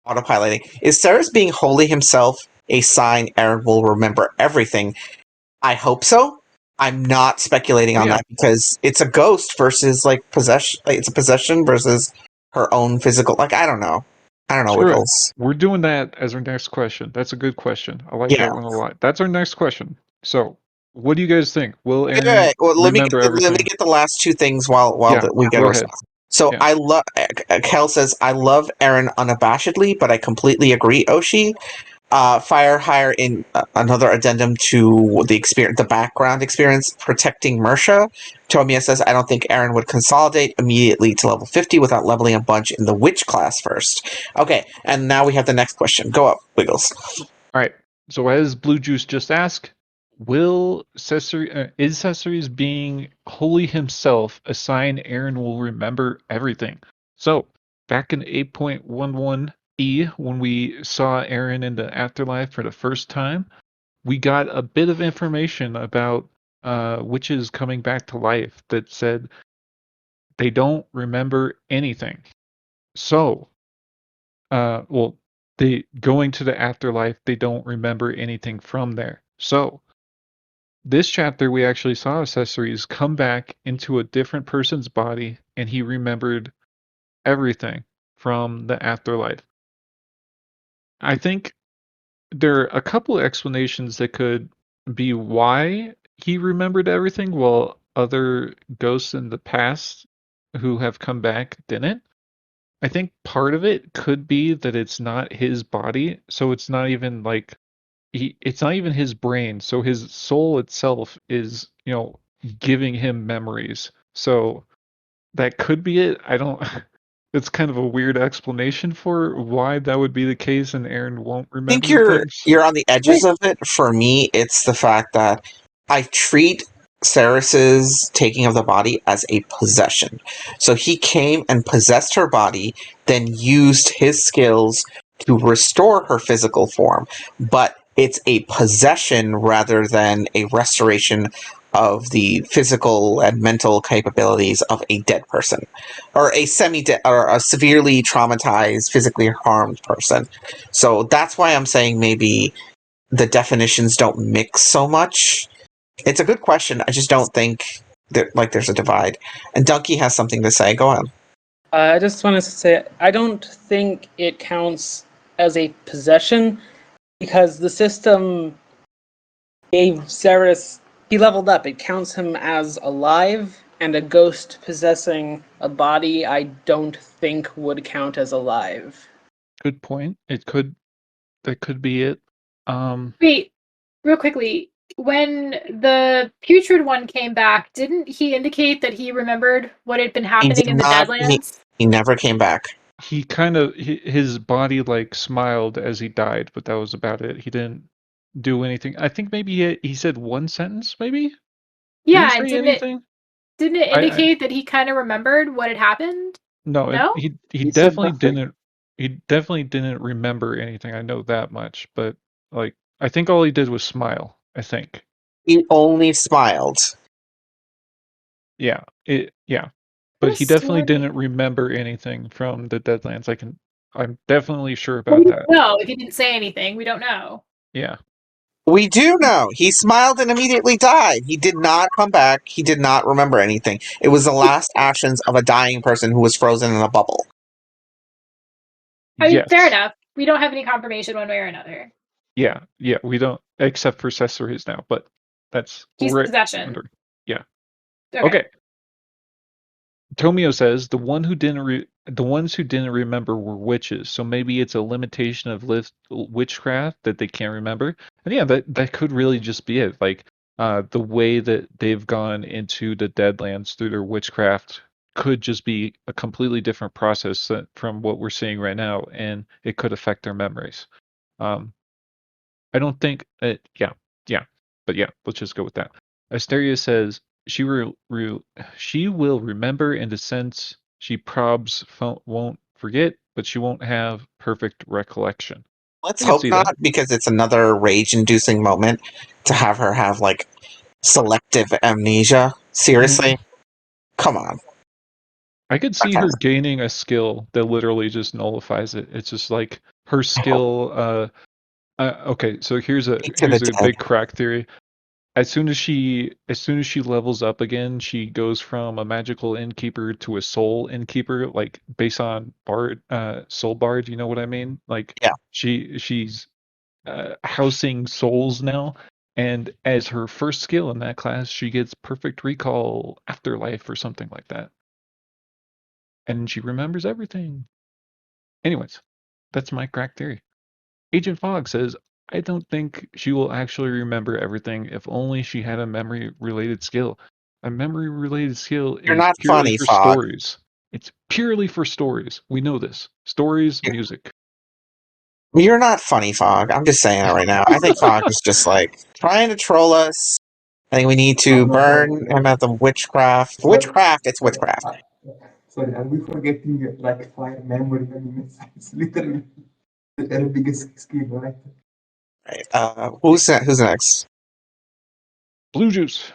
autopiloting. Is Ceres being holy himself a sign Aaron will remember everything? I hope so. I'm not speculating on that because it's a ghost versus like possession. Like, it's a possession versus her own physical. Like I don't know. Wiggles. We're doing that as our next question. That's a good question. I like that one a lot. That's our next question. So, what do you guys think? Will Aaron Well, remember everything? Let me get the last two things while we get a response. So I love. Kel says I love Aaron unabashedly, but I completely agree, Oshi. Firehire in another addendum to the background experience, protecting Mersha. Tomia says, I don't think Aaron would consolidate immediately to level 50 without leveling a bunch in the witch class first. Okay, and now we have the next question. Go up, Wiggles. All right. So as Blue Juice just asked, is Cesari's being holy himself a sign Aaron will remember everything? So back in 8.11, when we saw Aaron in the afterlife for the first time, we got a bit of information about witches coming back to life that said they don't remember anything. So, they going to the afterlife, they don't remember anything from there. So, this chapter we actually saw Accessories come back into a different person's body, and he remembered everything from the afterlife. I think there are a couple of explanations that could be why he remembered everything while other ghosts in the past who have come back didn't. I think part of it could be that it's not his body, so it's not even like it's not even his brain, so his soul itself is, giving him memories. So that could be it. I don't it's kind of a weird explanation for why that would be the case and Aaron won't I think remember things. you're on the edges of it. For me, it's the fact that I treat Ceres's taking of the body as a possession. So he came and possessed her body, then used his skills to restore her physical form. But it's a possession rather than a restoration of the physical and mental capabilities of a dead person, or a semi-dead, or a severely traumatized, physically harmed person. So that's why I'm saying maybe the definitions don't mix so much, It's a good question. I just don't think that there's a divide. And Dunkey has something to say. Go on. I just wanted to say I don't think it counts as a possession because the system gave Ceres, he leveled up. It counts him as alive, and a ghost possessing a body I don't think would count as alive. Good point. That could be it. Wait, real quickly. When the putrid one came back, didn't he indicate that he remembered what had been He happening did in the not. Deadlands? He never came back. He kind of his body like smiled as he died, but that was about it. He didn't do anything. I think maybe he said one sentence. Maybe did he Yeah, and say anything? didn't it I indicate that he kind of remembered what had happened? no. No? He He said definitely nothing. didn't. He definitely didn't remember anything. I know that much. But like, I think all he did was smile. I think. He only smiled. Yeah. Yeah. What But a he definitely story. didn't remember anything from the Deadlands. I'm definitely sure Well, about we that. don't know. If he didn't say anything, we don't know. Yeah. We do know. He smiled and immediately died. He did not come back. He did not remember anything. It was the last actions of a dying person who was frozen in a bubble. I mean, fair Yes. enough. We don't have any confirmation one way or another. Yeah. We don't, except for Cesari's now, but that's He's right possession. under. Yeah. Okay. Okay. Tomio says the ones who didn't remember were witches, so maybe it's a limitation of witchcraft that they can't remember. And yeah, that could really just be it. Like the way that they've gone into the Deadlands through their witchcraft could just be a completely different process from what we're seeing right now, and it could affect their memories. Um, I don't think it. Yeah, but yeah, let's just go with that. Asteria says she will remember in the sense she probs won't forget, but she won't have perfect recollection. Let's I can hope see that. not, because it's another rage-inducing moment to have her have selective amnesia. Seriously, come on. I could see her gaining a skill that literally just nullifies it. It's just like her skill. Okay, so here's a To the dead. big crack theory. As soon as she levels up again, she goes from a magical innkeeper to a soul innkeeper, like based on bard soul bard, you know what I mean? Like Yeah. she's housing souls now, and as her first skill in that class, she gets perfect recall afterlife or something like that. And she remembers everything. Anyways, that's my crack theory. Agent Fogg says, I don't think she will actually remember everything if only she had a memory related skill. A memory related skill You're is not purely funny, for Fogg. stories. It's purely for stories. We know this. Stories, music. You're not funny, Fogg. I'm just saying it right now. I think Fogg is just trying to troll us. I think we need to burn him at the witchcraft. Witchcraft, it's witchcraft. Sorry, are we forgetting fire memory? I mean, it's literally the biggest skill, right? Right. Who's next? Blue Juice.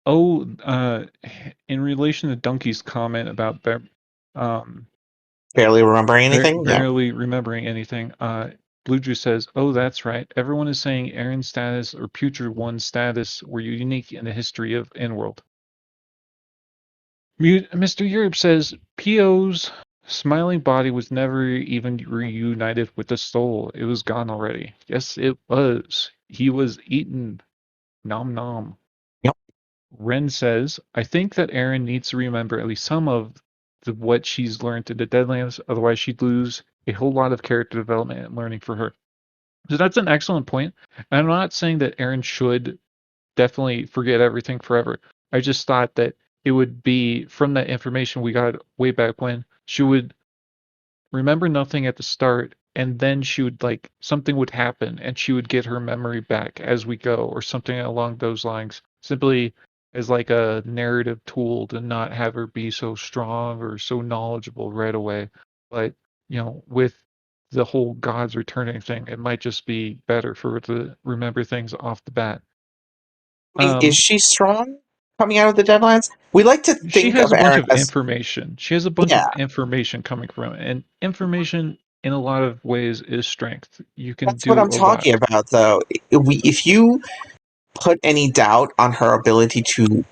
Oh, in relation to Donkey's comment about barely remembering anything. Barely remembering anything. Blue Juice says, "Oh, that's right. Everyone is saying Aaron's status or Putrid One's status were unique in the history of Inworld." Mr. Europe says, "P.O.'s smiling body was never even reunited with the soul. It was gone already." Yes, it was. He was eaten. Nom nom. Yep. Ren says, "I think that Aaron needs to remember at least some of what she's learned in the Deadlands, otherwise she'd lose a whole lot of character development and learning for her." So that's an excellent point. And I'm not saying that Aaron should definitely forget everything forever. I just thought that it would be from that information we got way back when, she would remember nothing at the start, and then she would something would happen and she would get her memory back as we go, or something along those lines, simply as a narrative tool to not have her be so strong or so knowledgeable right away. But with the whole gods returning thing, it might just be better for her to remember things off the bat. Is she strong coming out of the Deadlands? We like to She think has of a bunch Aaron of as information. She has a bunch of information coming from it, and information in a lot of ways is strength. You can That's what do I'm a lot. talking about, though. If you put any doubt on her ability to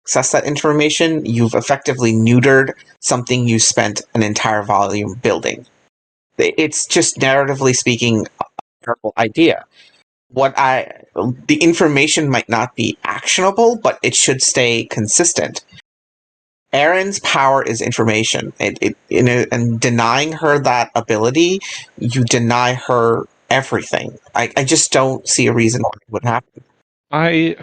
access that information, you've effectively neutered something you spent an entire volume building. It's just narratively speaking a terrible idea. The information might not be actionable, but it should stay consistent. Erin's power is information. And denying her that ability, you deny her everything. I just don't see a reason why it would happen. I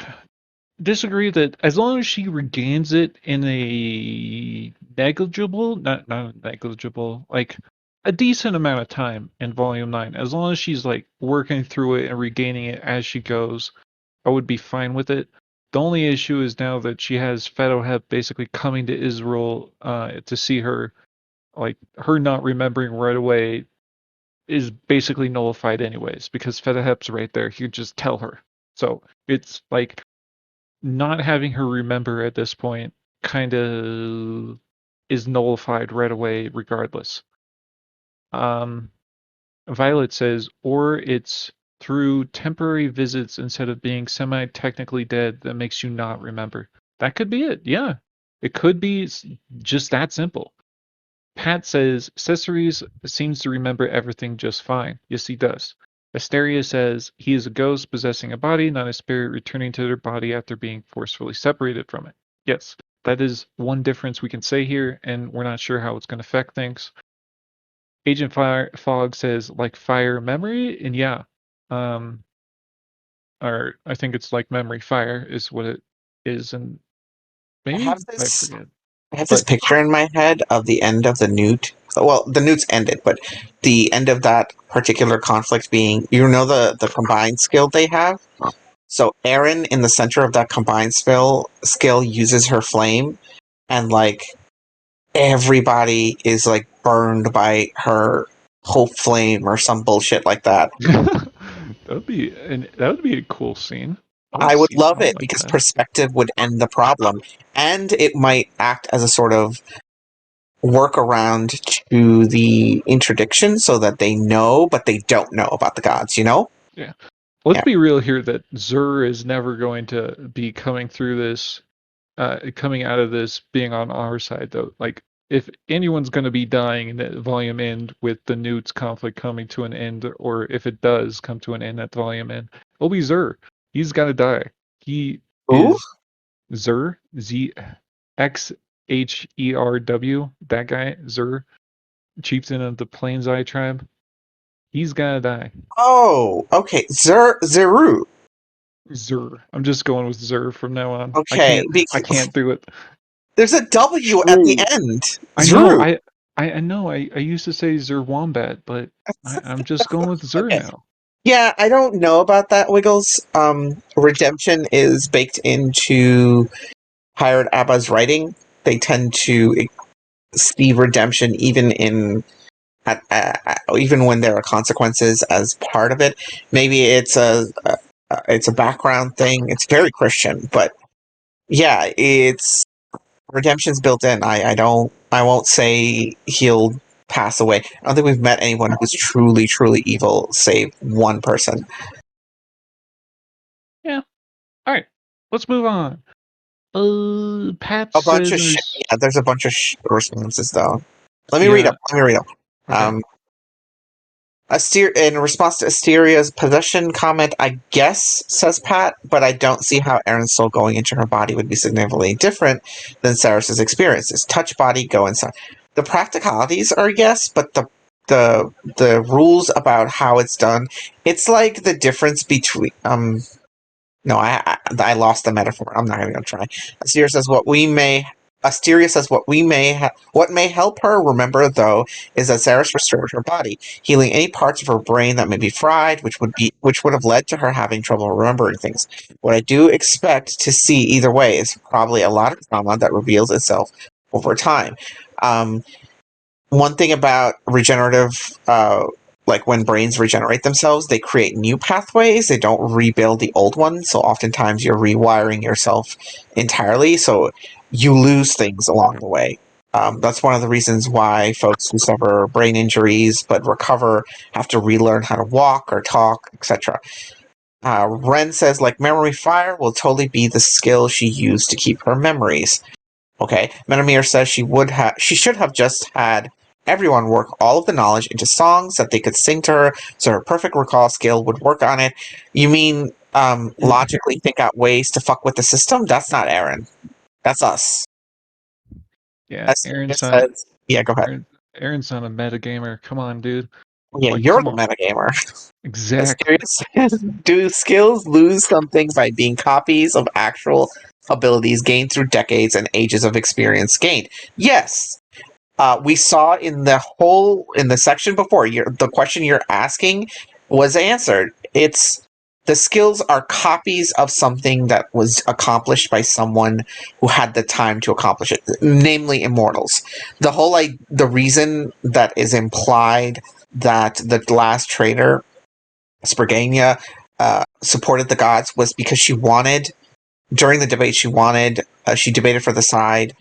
disagree that as long as she regains it in a negligible, not negligible, like a decent amount of time in Volume 9, as long as she's like working through it and regaining it as she goes, I would be fine with it. The only issue is now that she has Fetohep basically coming to Israel to see her, like her not remembering right away is basically nullified anyways because Fetohep's right there. He could just tell her. So it's like not having her remember at this point kind of is nullified right away regardless. Violet says, or it's through temporary visits instead of being semi-technically dead that makes you not remember. That could be it, yeah. It could be just that simple. Pat says, Cesares seems to remember everything just fine. Yes, he does. Asteria says, he is a ghost possessing a body, not a spirit returning to their body after being forcefully separated from it. Yes, that is one difference we can say here, and we're not sure how it's going to affect things. Agent Fog says, like fire memory, and yeah. Or I think it's like memory fire is what it is, and maybe I forget. I have this picture in my head of the end of the Newt. Well, the Newt's ended, but the end of that particular conflict being, the combined skill they have. So Erin in the center of that combined skill uses her flame, and like everybody is like burned by her hope flame or some bullshit like that. that would be a cool scene. I would love it like because that. perspective would end the problem, and it might act as a sort of workaround to the interdiction so that they know, but they don't know about the gods, Yeah. Let's Yeah. be real here that Zur is never going to be coming through this, coming out of this being on our side, though. Like, if anyone's going to be dying in the volume end with the Newt's conflict coming to an end, or if it does come to an end at the volume end, it'll be Zur. He's got to die. He Who? is Zur, ZXHERW, that guy, Zur, chieftain of the Plains Eye tribe. He's gotta die. Oh, okay. Zeru. Zur. I'm just going with Zur from now on. Okay, I can't do it. There's a W at the end. I know. Zeru. I know. I used to say Zur Wombat, but I'm just going with Zur Okay. now. Yeah, I don't know about that, Wiggles. Redemption is baked into Hired Abba's writing. They tend to see redemption even when there are consequences as part of it. Maybe it's a background thing. It's very Christian, but yeah, it's redemption's built in. I won't say he'll pass away. I don't think we've met anyone who's truly, truly evil, save one person. Yeah. All right. Let's move on. Pat A bunch says of shit. Yeah, there's a bunch of responses though. Let me Yeah. read them. Okay. In response to Asteria's possession comment, I guess, says Pat, but I don't see how Erin's soul going into her body would be significantly different than Cyrus's experiences. Touch body, go inside. The practicalities are yes, but the rules about how it's done, it's like the difference between no, I lost the metaphor. I'm not even gonna try. Asteria says what what may help her remember though is that Ceres restored her body, healing any parts of her brain that may be fried, which would have led to her having trouble remembering things. What I do expect to see either way is probably a lot of trauma that reveals itself over time. One thing about regenerative, like when brains regenerate themselves, they create new pathways. They don't rebuild the old ones. So oftentimes you're rewiring yourself entirely. So you lose things along the way. That's one of the reasons why folks who suffer brain injuries but recover have to relearn how to walk or talk, etc. Ren says, like memory fire will totally be the skill she used to keep her memories. Okay. Menomir says she should have just had everyone work all of the knowledge into songs that they could sing to her, so her perfect recall skill would work on it. You mean logically think out ways to fuck with the system? That's not Aaron. That's us. Yeah, Aaron's says, yeah, go ahead. Aaron's not a metagamer. Come on, dude. Yeah, Like, you're come the on. metagamer. Exactly. Do skills lose something by being copies of actual abilities gained through decades and ages of experience gained? Yes. We saw in the section before, the question you're asking was answered. It's the skills are copies of something that was accomplished by someone who had the time to accomplish it, namely immortals. The reason that is implied that the last traitor, Spergania, supported the gods was because during the debate, she debated for the side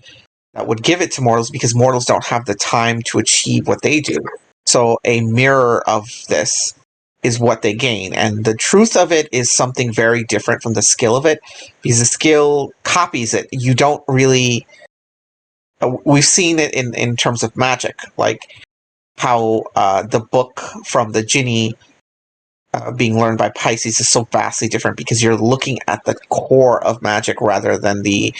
that would give it to mortals because mortals don't have the time to achieve what they do. So a mirror of this is what they gain. And the truth of it is something very different from the skill of it, because the skill copies it. You don't really. We've seen it in terms of magic, like how the book from the Jinni being learned by Pisces is so vastly different because you're looking at the core of magic rather than the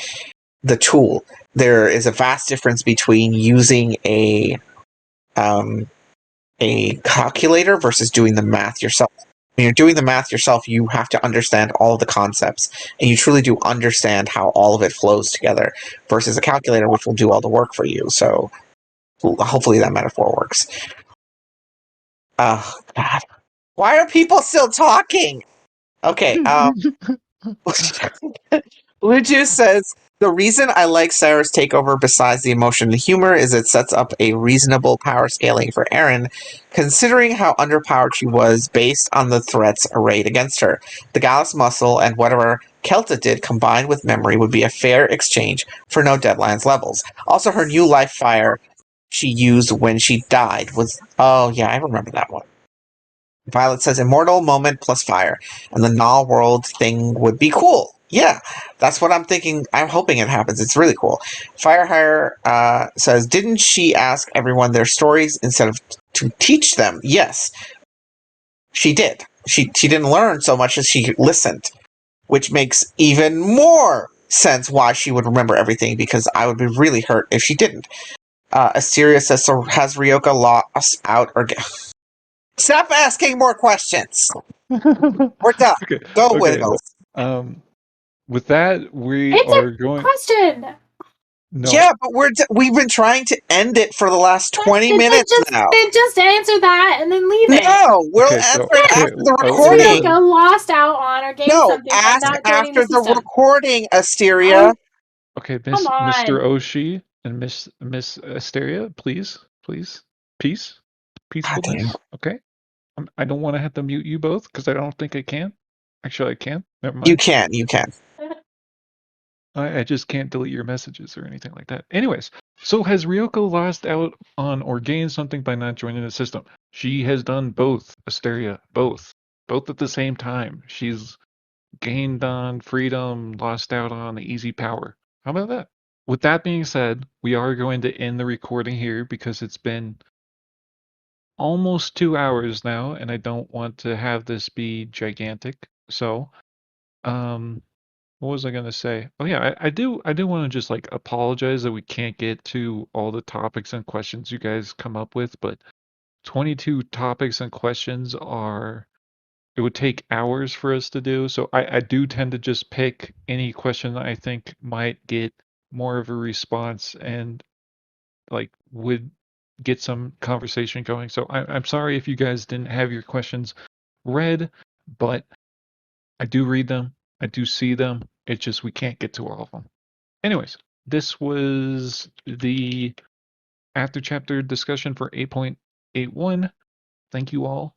tool. There is a vast difference between using a calculator versus doing the math yourself. When you're doing the math yourself, you have to understand all of the concepts, and you truly do understand how all of it flows together, versus a calculator, which will do all the work for you. So hopefully that metaphor works. Oh, God. Why are people still talking? Okay, Blue Juice says, the reason I like Sarah's takeover besides the emotion and humor is it sets up a reasonable power scaling for Aaron, considering how underpowered she was based on the threats arrayed against her. The Gallus muscle and whatever Kelta did combined with memory would be a fair exchange for no deadlines levels. Also, her new life fire she used when she died was... Oh, yeah, I remember that one. Violet says immortal moment plus fire, and the null world thing would be cool. Yeah, that's what I'm thinking. I'm hoping it happens. It's really cool. Firehire says, didn't she ask everyone their stories instead of to teach them? Yes, she did. She didn't learn so much as she listened, which makes even more sense why she would remember everything, because I would be really hurt if she didn't. Asteria says, so has Ryoka lost out or... Stop asking more questions. We're done. Okay. Go, Okay. Wiggles. With that, we It's are a going. question. No. Yeah, but we've been trying to end it for the last 20 minutes now. Then just answer that and then leave it. No, we'll Okay, answer so it okay, after the I recording. Ryoka lost out on or gained No, something by ask not joining the after the system. recording, Asteria. Okay, Come Mr. on. Oshi and Miss Asteria, please, peace, peacefulness. Okay, I don't want to have to mute you both because I don't think I can. Actually, I can. Never mind. You can. I just can't delete your messages or anything like that. Anyways, so has Ryoko lost out on or gained something by not joining the system? She has done both, Asteria, both at the same time. She's gained on freedom, lost out on easy power. How about that? With that being said, we are going to end the recording here because it's been almost 2 hours now, and I don't want to have this be gigantic. So, what was I gonna say? Oh yeah, I do want to just like apologize that we can't get to all the topics and questions you guys come up with, but 22 topics and questions are it would take hours for us to do. So I do tend to just pick any question that I think might get more of a response and like would get some conversation going. So I'm sorry if you guys didn't have your questions read, but I do read them. I do see them. It's just we can't get to all of them. Anyways, this was the after chapter discussion for 8.81. Thank you all